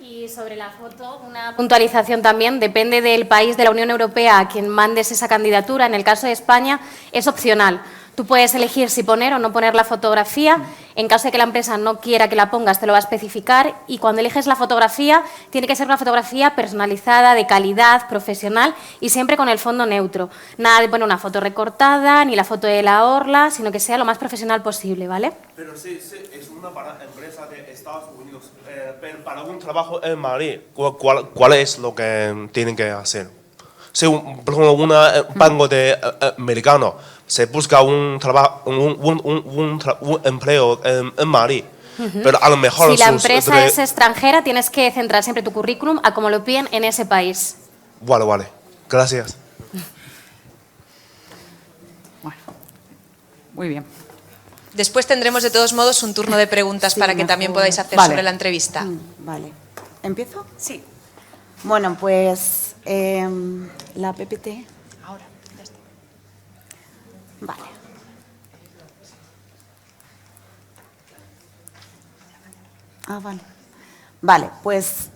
Y sobre la foto, una puntualización también, depende del país de la Unión Europea a quien mandes esa candidatura. En el caso de España es opcional. Tú puedes elegir si poner o no poner la fotografía. En caso de que la empresa no quiera que la pongas, te lo va a especificar. Y cuando eliges la fotografía, tiene que ser una fotografía personalizada, de calidad, profesional y siempre con el fondo neutro. Nada de poner una foto recortada, ni la foto de la orla, sino que sea lo más profesional posible, ¿vale? Pero sí, es una empresa de Estados Unidos, pero para un trabajo en Madrid, ¿cuál es lo que tienen que hacer? Si, por ejemplo, un banco de americano se busca un trabajo, un empleo en Madrid, pero a lo mejor... Si la empresa es extranjera, tienes que centrar siempre tu currículum a como lo piden en ese país. Vale. Gracias. Bueno, muy bien. Después tendremos de todos modos un turno de preguntas para que también podáis hacer sobre la entrevista. Vale. ¿Empiezo? Sí. Bueno, pues la PPT. Ahora, ya está. Vale. Vale. Vale, pues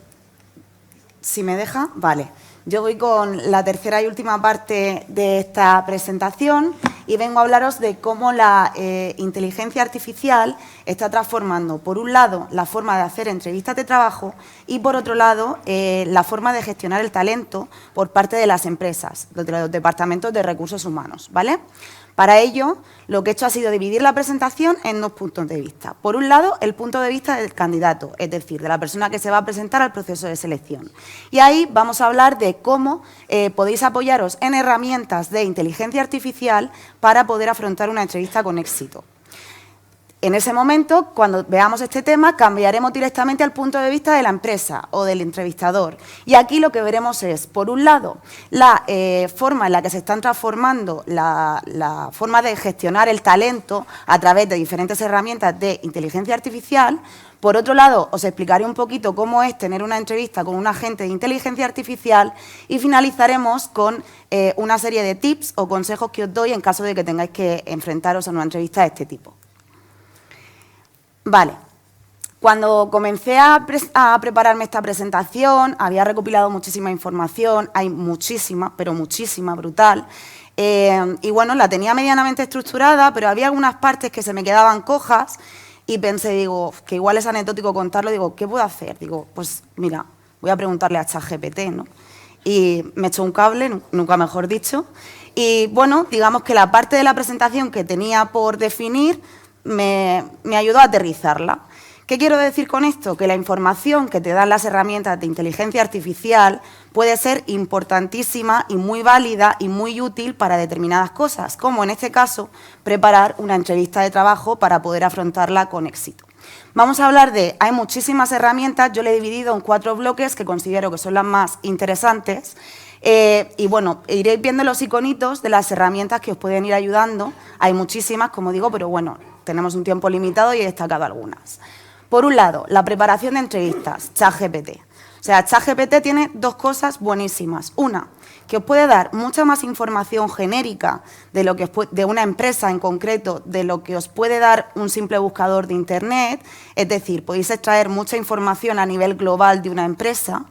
si me deja, vale. Yo voy con la tercera y última parte de esta presentación y vengo a hablaros de cómo la inteligencia artificial está transformando, por un lado, la forma de hacer entrevistas de trabajo y, por otro lado, la forma de gestionar el talento por parte de las empresas, de los departamentos de recursos humanos, ¿vale? Para ello, lo que he hecho ha sido dividir la presentación en dos puntos de vista. Por un lado, el punto de vista del candidato, es decir, de la persona que se va a presentar al proceso de selección. Y ahí vamos a hablar de cómo podéis apoyaros en herramientas de inteligencia artificial para poder afrontar una entrevista con éxito. En ese momento, cuando veamos este tema, cambiaremos directamente al punto de vista de la empresa o del entrevistador. Y aquí lo que veremos es, por un lado, la forma en la que se están transformando la forma de gestionar el talento a través de diferentes herramientas de inteligencia artificial. Por otro lado, os explicaré un poquito cómo es tener una entrevista con un agente de inteligencia artificial y finalizaremos con una serie de tips o consejos que os doy en caso de que tengáis que enfrentaros a una entrevista de este tipo. Vale, cuando comencé a prepararme esta presentación, había recopilado muchísima información, hay muchísima, pero muchísima, brutal, y bueno, la tenía medianamente estructurada, pero había algunas partes que se me quedaban cojas y pensé, digo, que igual es anecdótico contarlo, digo, ¿qué puedo hacer? Digo, pues mira, voy a preguntarle a ChatGPT, ¿no? Y me echó un cable, nunca mejor dicho, y bueno, digamos que la parte de la presentación que tenía por definir me ayudó a aterrizarla. ¿Qué quiero decir con esto? Que la información que te dan las herramientas de inteligencia artificial puede ser importantísima y muy válida y muy útil para determinadas cosas, como en este caso preparar una entrevista de trabajo para poder afrontarla con éxito. Vamos a hablar hay muchísimas herramientas, yo le he dividido en 4 bloques que considero que son las más interesantes. Y bueno, iréis viendo los iconitos de las herramientas que os pueden ir ayudando. Hay muchísimas, como digo, pero bueno, tenemos un tiempo limitado y he destacado algunas. Por un lado, la preparación de entrevistas, ChatGPT. O sea, ChatGPT tiene 2 cosas buenísimas. Una, que os puede dar mucha más información genérica de una empresa en concreto, de lo que os puede dar un simple buscador de Internet. Es decir, podéis extraer mucha información a nivel global de una empresa.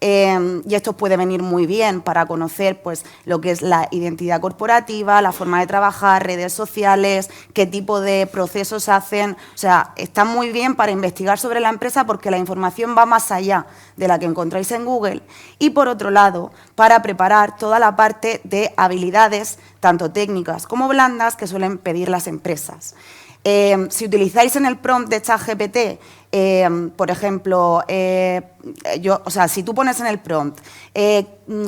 Y esto puede venir muy bien para conocer pues, lo que es la identidad corporativa, la forma de trabajar, redes sociales, qué tipo de procesos hacen. O sea, está muy bien para investigar sobre la empresa porque la información va más allá de la que encontráis en Google. Y, por otro lado, para preparar toda la parte de habilidades, tanto técnicas como blandas, que suelen pedir las empresas. Si utilizáis en el prompt de ChatGPT, por ejemplo, si tú pones en el prompt,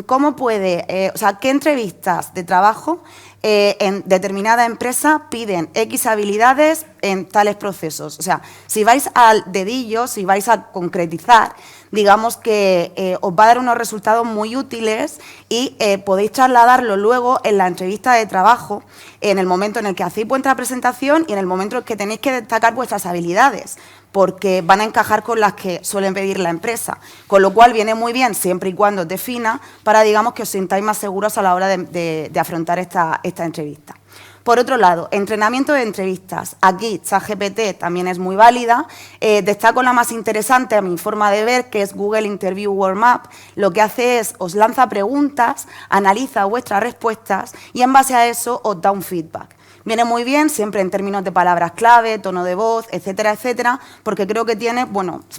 ¿cómo puede, qué entrevistas de trabajo en determinada empresa piden X habilidades en tales procesos? O sea, si vais al dedillo, si vais a concretizar, digamos que os va a dar unos resultados muy útiles y podéis trasladarlo luego en la entrevista de trabajo, en el momento en el que hacéis vuestra presentación y en el momento en que tenéis que destacar vuestras habilidades, porque van a encajar con las que suelen pedir la empresa. Con lo cual viene muy bien, siempre y cuando os defina, para digamos que os sintáis más seguros a la hora de afrontar esta entrevista. Por otro lado, entrenamiento de entrevistas. Aquí ChatGPT también es muy válida. Destaco la más interesante a mi forma de ver, que es Google Interview Warm-Up. Lo que hace es, os lanza preguntas, analiza vuestras respuestas y en base a eso os da un feedback. Viene muy bien, siempre en términos de palabras clave, tono de voz, etcétera, etcétera, porque creo que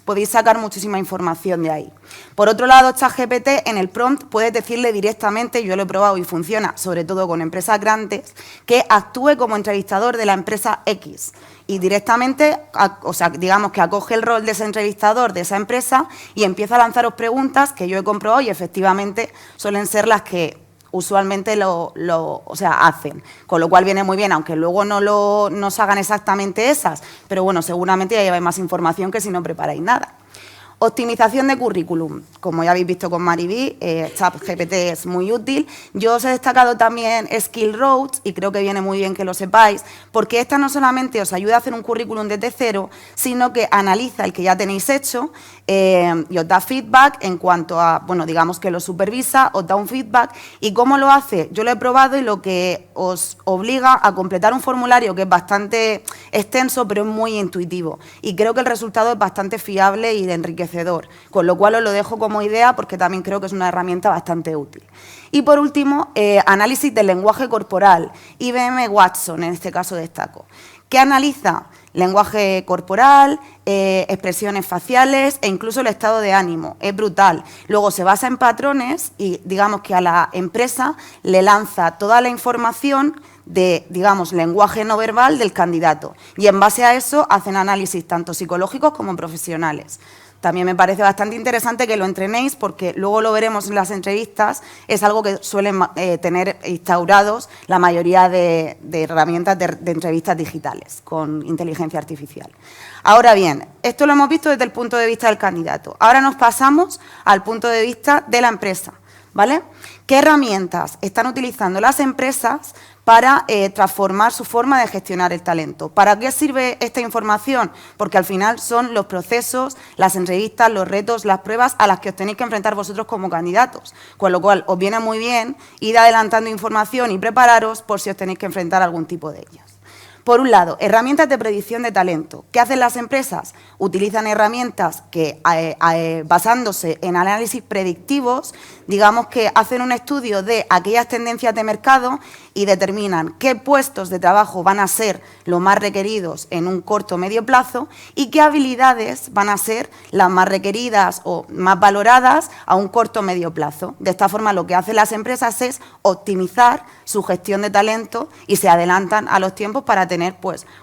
podéis sacar muchísima información de ahí. Por otro lado, ChatGPT en el prompt puedes decirle directamente, yo lo he probado y funciona, sobre todo con empresas grandes, que actúe como entrevistador de la empresa X. Y directamente, digamos que acoge el rol de ese entrevistador de esa empresa y empieza a lanzaros preguntas que yo he comprobado y efectivamente suelen ser las que usualmente hacen, con lo cual viene muy bien, aunque luego no os hagan exactamente esas, pero bueno, seguramente ya lleváis más información que si no preparáis nada. Optimización de currículum. Como ya habéis visto con Mariví, ChatGPT es muy útil. Yo os he destacado también Skill Roads y creo que viene muy bien que lo sepáis, porque esta no solamente os ayuda a hacer un currículum desde cero, sino que analiza el que ya tenéis hecho y os da feedback en cuanto a, digamos que lo supervisa, os da un feedback. ¿Y cómo lo hace? Yo lo he probado y lo que os obliga a completar un formulario que es bastante extenso, pero es muy intuitivo. Y creo que el resultado es bastante fiable y enriquecedor. Con lo cual os lo dejo como idea porque también creo que es una herramienta bastante útil. Y por último, análisis del lenguaje corporal. IBM Watson, en este caso destaco. ¿Qué analiza? Lenguaje corporal, expresiones faciales e incluso el estado de ánimo. Es brutal. Luego se basa en patrones y digamos que a la empresa le lanza toda la información de, digamos, lenguaje no verbal del candidato. Y en base a eso hacen análisis tanto psicológicos como profesionales. También me parece bastante interesante que lo entrenéis porque luego lo veremos en las entrevistas, es algo que suelen tener instaurados la mayoría de herramientas de entrevistas digitales con inteligencia artificial. Ahora bien, esto lo hemos visto desde el punto de vista del candidato. Ahora nos pasamos al punto de vista de la empresa, ¿vale? ¿Qué herramientas están utilizando las empresas para transformar su forma de gestionar el talento? ¿Para qué sirve esta información? Porque al final son los procesos, las entrevistas, los retos, las pruebas a las que os tenéis que enfrentar vosotros como candidatos. Con lo cual, os viene muy bien ir adelantando información y prepararos por si os tenéis que enfrentar a algún tipo de ellas. Por un lado, herramientas de predicción de talento. ¿Qué hacen las empresas? Utilizan herramientas que, basándose en análisis predictivos, digamos que hacen un estudio de aquellas tendencias de mercado y determinan qué puestos de trabajo van a ser los más requeridos en un corto o medio plazo y qué habilidades van a ser las más requeridas o más valoradas a un corto o medio plazo. De esta forma, lo que hacen las empresas es optimizar su gestión de talento y se adelantan a los tiempos para tener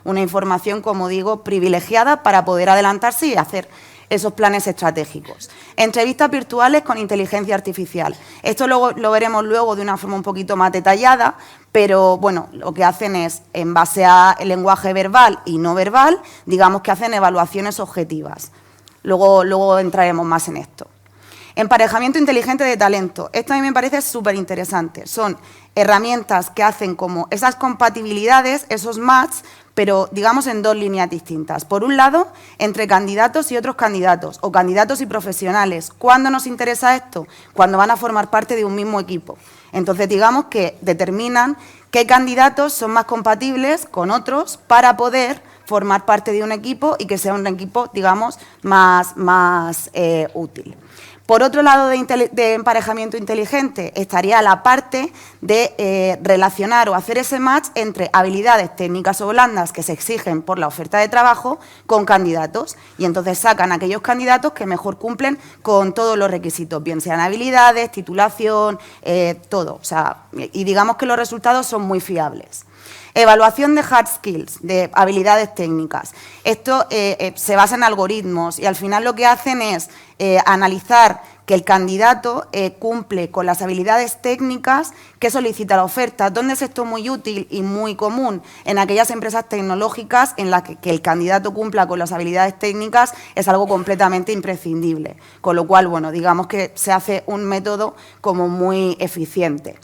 una información, como digo, privilegiada para poder adelantarse y hacer esos planes estratégicos. Entrevistas virtuales con inteligencia artificial. Esto lo veremos luego de una forma un poquito más detallada, pero bueno, lo que hacen es, en base al lenguaje verbal y no verbal, digamos que hacen evaluaciones objetivas. Luego entraremos más en esto. Emparejamiento inteligente de talento. Esto a mí me parece súper interesante. Son herramientas que hacen como esas compatibilidades, esos match, pero digamos en dos líneas distintas. Por un lado, entre candidatos y otros candidatos, o candidatos y profesionales. ¿Cuándo nos interesa esto? Cuando van a formar parte de un mismo equipo. Entonces, digamos que determinan qué candidatos son más compatibles con otros para poder formar parte de un equipo y que sea un equipo, digamos, más útil. Por otro lado de emparejamiento inteligente estaría la parte de relacionar o hacer ese match entre habilidades técnicas o blandas que se exigen por la oferta de trabajo con candidatos. Y entonces sacan aquellos candidatos que mejor cumplen con todos los requisitos, bien sean habilidades, titulación, todo. O sea, y digamos que los resultados son muy fiables. Evaluación de hard skills, de habilidades técnicas. Esto se basa en algoritmos y al final lo que hacen es analizar que el candidato cumple con las habilidades técnicas que solicita la oferta. ¿Dónde es esto muy útil y muy común? En aquellas empresas tecnológicas en las que el candidato cumpla con las habilidades técnicas es algo completamente imprescindible. Con lo cual, bueno, digamos que se hace un método como muy eficiente.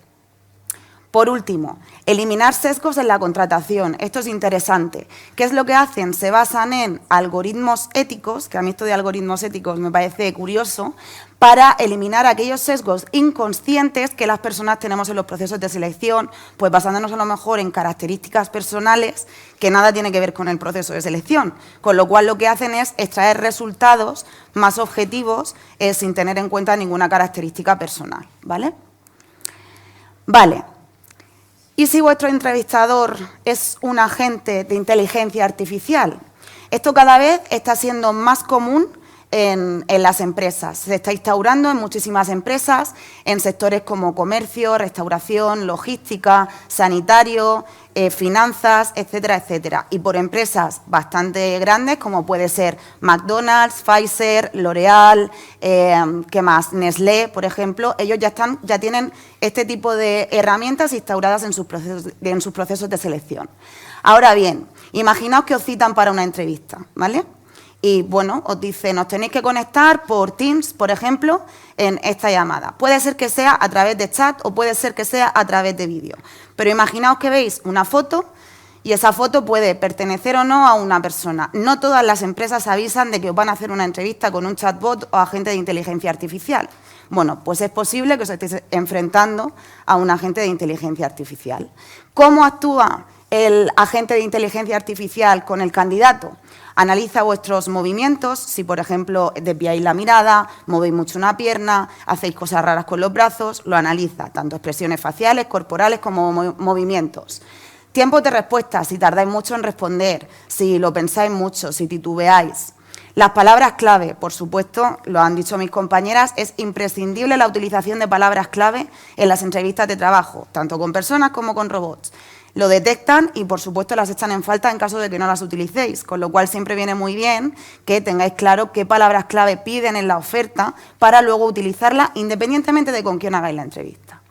Por último, eliminar sesgos en la contratación. Esto es interesante. ¿Qué es lo que hacen? Se basan en algoritmos éticos, que a mí esto de algoritmos éticos me parece curioso, para eliminar aquellos sesgos inconscientes que las personas tenemos en los procesos de selección, pues basándonos a lo mejor en características personales que nada tiene que ver con el proceso de selección. Con lo cual lo que hacen es extraer resultados más objetivos sin tener en cuenta ninguna característica personal. ¿Vale? Vale. ¿Y si vuestro entrevistador es un agente de inteligencia artificial? Esto cada vez está siendo más común en las empresas. Se está instaurando en muchísimas empresas, en sectores como comercio, restauración, logística, sanitario, finanzas, etcétera, etcétera. Y por empresas bastante grandes, como puede ser McDonald's, Pfizer, L'Oréal, ¿qué más? Nestlé, por ejemplo, ellos ya tienen este tipo de herramientas instauradas en sus procesos de selección. Ahora bien, imaginaos que os citan para una entrevista, ¿vale? Y, bueno, os dicen, os tenéis que conectar por Teams, por ejemplo, en esta llamada. Puede ser que sea a través de chat o puede ser que sea a través de vídeo. Pero imaginaos que veis una foto y esa foto puede pertenecer o no a una persona. No todas las empresas avisan de que os van a hacer una entrevista con un chatbot o agente de inteligencia artificial. Bueno, pues es posible que os estéis enfrentando a un agente de inteligencia artificial. ¿Cómo actúa el agente de inteligencia artificial con el candidato? Analiza vuestros movimientos, si por ejemplo desviáis la mirada, movéis mucho una pierna, hacéis cosas raras con los brazos, lo analiza, tanto expresiones faciales, corporales como movimientos. Tiempo de respuesta, si tardáis mucho en responder, si lo pensáis mucho, si titubeáis. Las palabras clave, por supuesto, lo han dicho mis compañeras, es imprescindible la utilización de palabras clave en las entrevistas de trabajo, tanto con personas como con robots. Lo detectan y, por supuesto, las echan en falta en caso de que no las utilicéis, con lo cual siempre viene muy bien que tengáis claro qué palabras clave piden en la oferta para luego utilizarla independientemente de con quién hagáis la entrevista.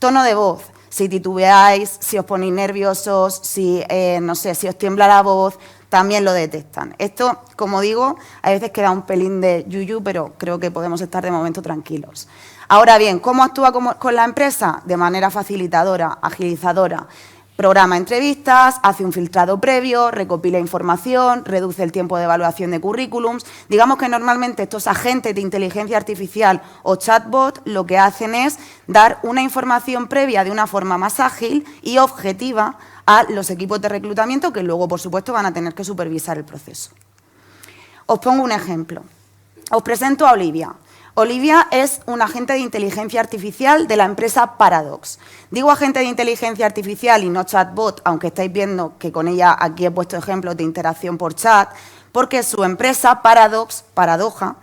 Tono de voz, si titubeáis, si os ponéis nerviosos, si, no sé, si os tiembla la voz, también lo detectan. Esto, como digo, a veces queda un pelín de yuyu, pero creo que podemos estar de momento tranquilos. Ahora bien, ¿cómo actúa con la empresa? De manera facilitadora, agilizadora. Programa entrevistas, hace un filtrado previo, recopila información, reduce el tiempo de evaluación de currículums. Digamos que normalmente estos agentes de inteligencia artificial o chatbot lo que hacen es dar una información previa de una forma más ágil y objetiva a los equipos de reclutamiento que luego, por supuesto, van a tener que supervisar el proceso. Os pongo un ejemplo. Os presento a Olivia. Olivia es un agente de inteligencia artificial de la empresa Paradox. Digo agente de inteligencia artificial y no chatbot, aunque estáis viendo que con ella aquí he puesto ejemplos de interacción por chat, porque su empresa Paradox, Paradoja,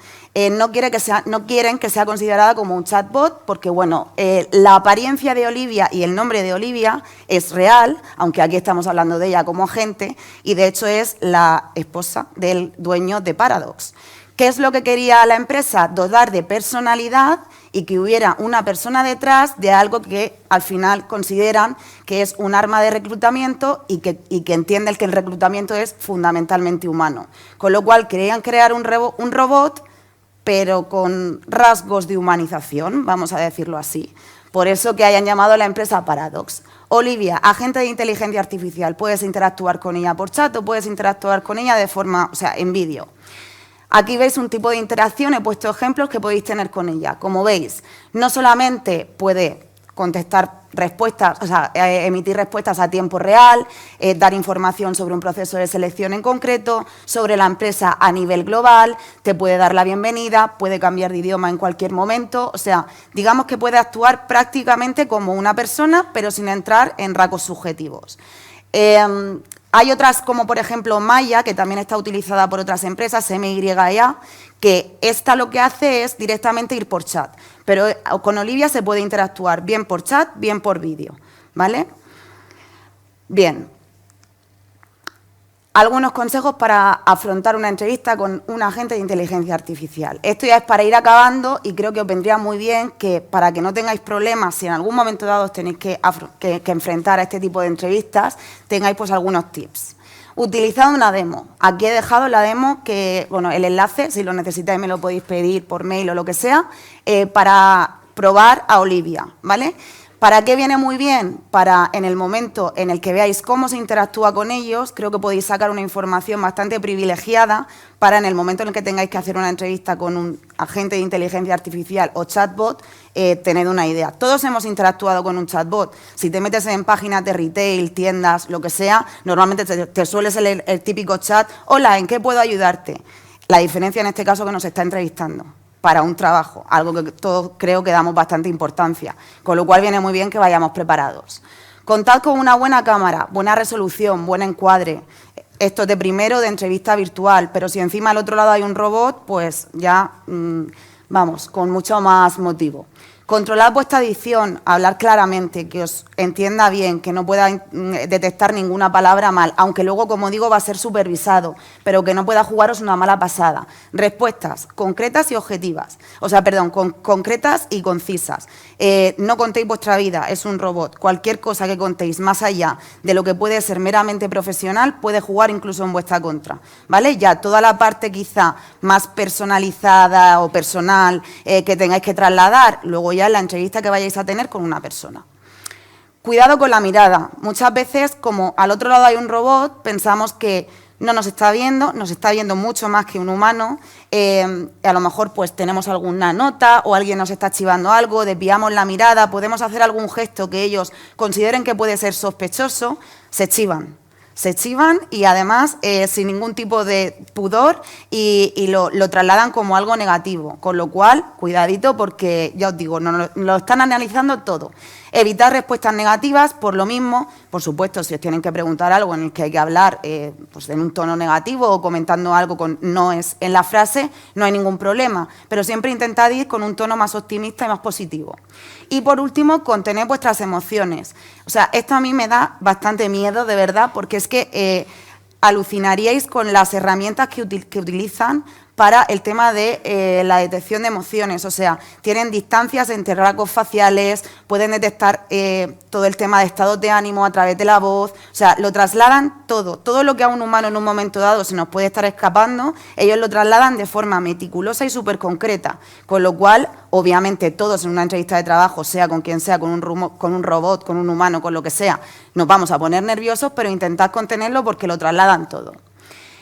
no quieren que sea considerada como un chatbot, porque bueno, la apariencia de Olivia y el nombre de Olivia es real, aunque aquí estamos hablando de ella como agente, y de hecho es la esposa del dueño de Paradox. ¿Qué es lo que quería la empresa? Dotar de personalidad y que hubiera una persona detrás de algo que al final consideran que es un arma de reclutamiento y que entienden que el reclutamiento es fundamentalmente humano. Con lo cual querían crear un robot, pero con rasgos de humanización, vamos a decirlo así. Por eso que hayan llamado a la empresa Paradox. Olivia, agente de inteligencia artificial, puedes interactuar con ella por chat o puedes interactuar con ella de forma, o sea, en vídeo. Aquí veis un tipo de interacción, he puesto ejemplos que podéis tener con ella. Como veis, no solamente puede contestar respuestas, o sea, emitir respuestas a tiempo real, dar información sobre un proceso de selección en concreto, sobre la empresa a nivel global, te puede dar la bienvenida, puede cambiar de idioma en cualquier momento, o sea, digamos que puede actuar prácticamente como una persona, pero sin entrar en rasgos subjetivos. Hay otras, como por ejemplo Maya, que también está utilizada por otras empresas, MYA, que esta lo que hace es directamente ir por chat. Pero con Olivia se puede interactuar bien por chat, bien por vídeo, ¿vale? Bien. Algunos consejos para afrontar una entrevista con un agente de inteligencia artificial. Esto ya es para ir acabando y creo que os vendría muy bien que, para que no tengáis problemas, si en algún momento dado os tenéis que enfrentar a este tipo de entrevistas, tengáis pues algunos tips. Utilizad una demo. Aquí he dejado la demo, que, bueno, el enlace, si lo necesitáis me lo podéis pedir por mail o lo que sea, para probar a Olivia, ¿vale? ¿Para qué viene muy bien? Para, en el momento en el que veáis cómo se interactúa con ellos, creo que podéis sacar una información bastante privilegiada para, en el momento en el que tengáis que hacer una entrevista con un agente de inteligencia artificial o chatbot, tener una idea. Todos hemos interactuado con un chatbot. Si te metes en páginas de retail, tiendas, lo que sea, normalmente te suele ser el típico chat, hola, ¿en qué puedo ayudarte? La diferencia en este caso es que nos está entrevistando para un trabajo, algo que todos creo que damos bastante importancia, con lo cual viene muy bien que vayamos preparados. Contad con una buena cámara, buena resolución, buen encuadre. Esto es de primero de entrevista virtual, pero si encima al otro lado hay un robot, pues ya, vamos, con mucho más motivo. Controlad vuestra dicción, hablar claramente, que os entienda bien, que no pueda detectar ninguna palabra mal, aunque luego, como digo, va a ser supervisado, pero que no pueda jugaros una mala pasada. Respuestas concretas y objetivas, o sea, perdón, concretas y concisas. No contéis vuestra vida, es un robot. Cualquier cosa que contéis más allá de lo que puede ser meramente profesional puede jugar incluso en vuestra contra, ¿vale? Ya toda la parte quizá más personalizada o personal que tengáis que trasladar, luego ya en la entrevista que vayáis a tener con una persona. Cuidado con la mirada. Muchas veces, como al otro lado hay un robot, pensamos que no nos está viendo mucho más que un humano, a lo mejor pues tenemos alguna nota o alguien nos está chivando algo, desviamos la mirada, podemos hacer algún gesto que ellos consideren que puede ser sospechoso, se chivan y además sin ningún tipo de pudor y lo trasladan como algo negativo, con lo cual, cuidadito porque, ya os digo, lo están analizando todo. Evitar respuestas negativas, por lo mismo, por supuesto, si os tienen que preguntar algo en el que hay que hablar pues en un tono negativo o comentando algo con no es en la frase, no hay ningún problema, pero siempre intentad ir con un tono más optimista y más positivo. Y por último, contener vuestras emociones. O sea, esto a mí me da bastante miedo, de verdad, porque es que alucinaríais con las herramientas que utilizan para el tema de la detección de emociones, o sea, tienen distancias entre rasgos faciales, pueden detectar todo el tema de estados de ánimo a través de la voz, o sea, lo trasladan todo lo que a un humano en un momento dado se nos puede estar escapando, ellos lo trasladan de forma meticulosa y súper concreta, con lo cual, obviamente, todos en una entrevista de trabajo, sea con quien sea, con un robot, con un humano, con lo que sea, nos vamos a poner nerviosos, pero intentad contenerlo porque lo trasladan todo.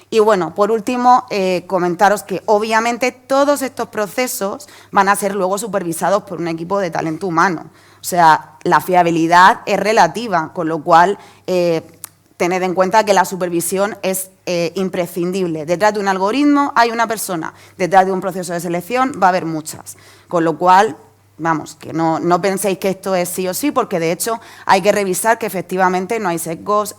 Y bueno, por último, comentaros que obviamente todos estos procesos van a ser luego supervisados por un equipo de talento humano. O sea, la fiabilidad es relativa, con lo cual tened en cuenta que la supervisión es imprescindible. Detrás de un algoritmo hay una persona, detrás de un proceso de selección va a haber muchas, con lo cual, vamos, que no penséis que esto es sí o sí, porque de hecho hay que revisar que efectivamente no hay sesgos,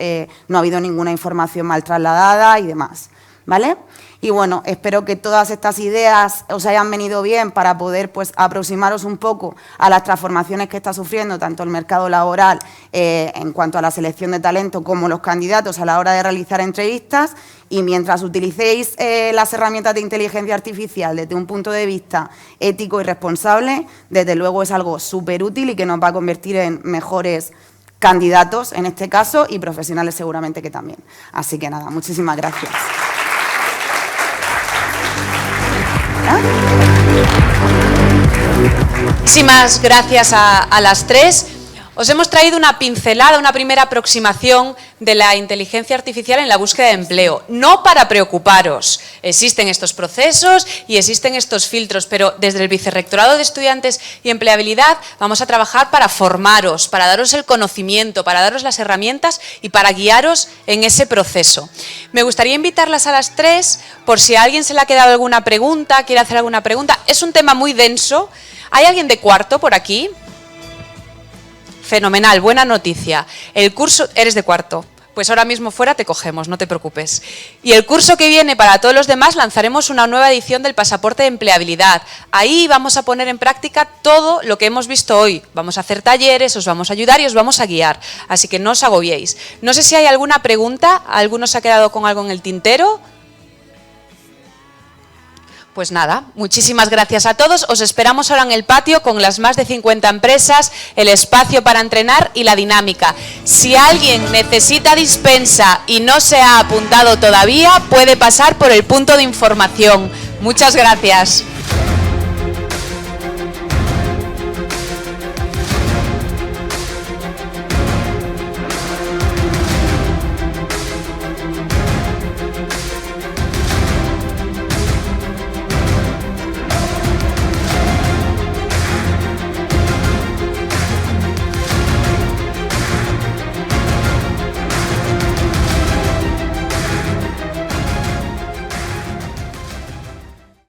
no ha habido ninguna información mal trasladada y demás, ¿vale? Y bueno, espero que todas estas ideas os hayan venido bien para poder pues, aproximaros un poco a las transformaciones que está sufriendo tanto el mercado laboral en cuanto a la selección de talento como los candidatos a la hora de realizar entrevistas. Y mientras utilicéis las herramientas de inteligencia artificial desde un punto de vista ético y responsable, desde luego es algo súper útil y que nos va a convertir en mejores candidatos en este caso y profesionales seguramente que también. Así que nada, muchísimas gracias. Muchísimas gracias a las tres. Os hemos traído una pincelada, una primera aproximación de la inteligencia artificial en la búsqueda de empleo. No para preocuparos, existen estos procesos y existen estos filtros, pero desde el Vicerrectorado de Estudiantes y Empleabilidad vamos a trabajar para formaros, para daros el conocimiento, para daros las herramientas y para guiaros en ese proceso. Me gustaría invitarlas a las tres, por si a alguien se le ha quedado alguna pregunta, quiere hacer alguna pregunta. Es un tema muy denso. ¿Hay alguien de cuarto por aquí? Fenomenal, buena noticia. El curso, eres de cuarto, pues ahora mismo fuera te cogemos, no te preocupes. Y el curso que viene para todos los demás lanzaremos una nueva edición del pasaporte de empleabilidad. Ahí vamos a poner en práctica todo lo que hemos visto hoy. Vamos a hacer talleres, os vamos a ayudar y os vamos a guiar. Así que no os agobiéis. No sé si hay alguna pregunta, ¿alguno se ha quedado con algo en el tintero? Pues nada, muchísimas gracias a todos. Os esperamos ahora en el patio con las más de 50 empresas, el espacio para entrenar y la dinámica. Si alguien necesita dispensa y no se ha apuntado todavía, puede pasar por el punto de información. Muchas gracias.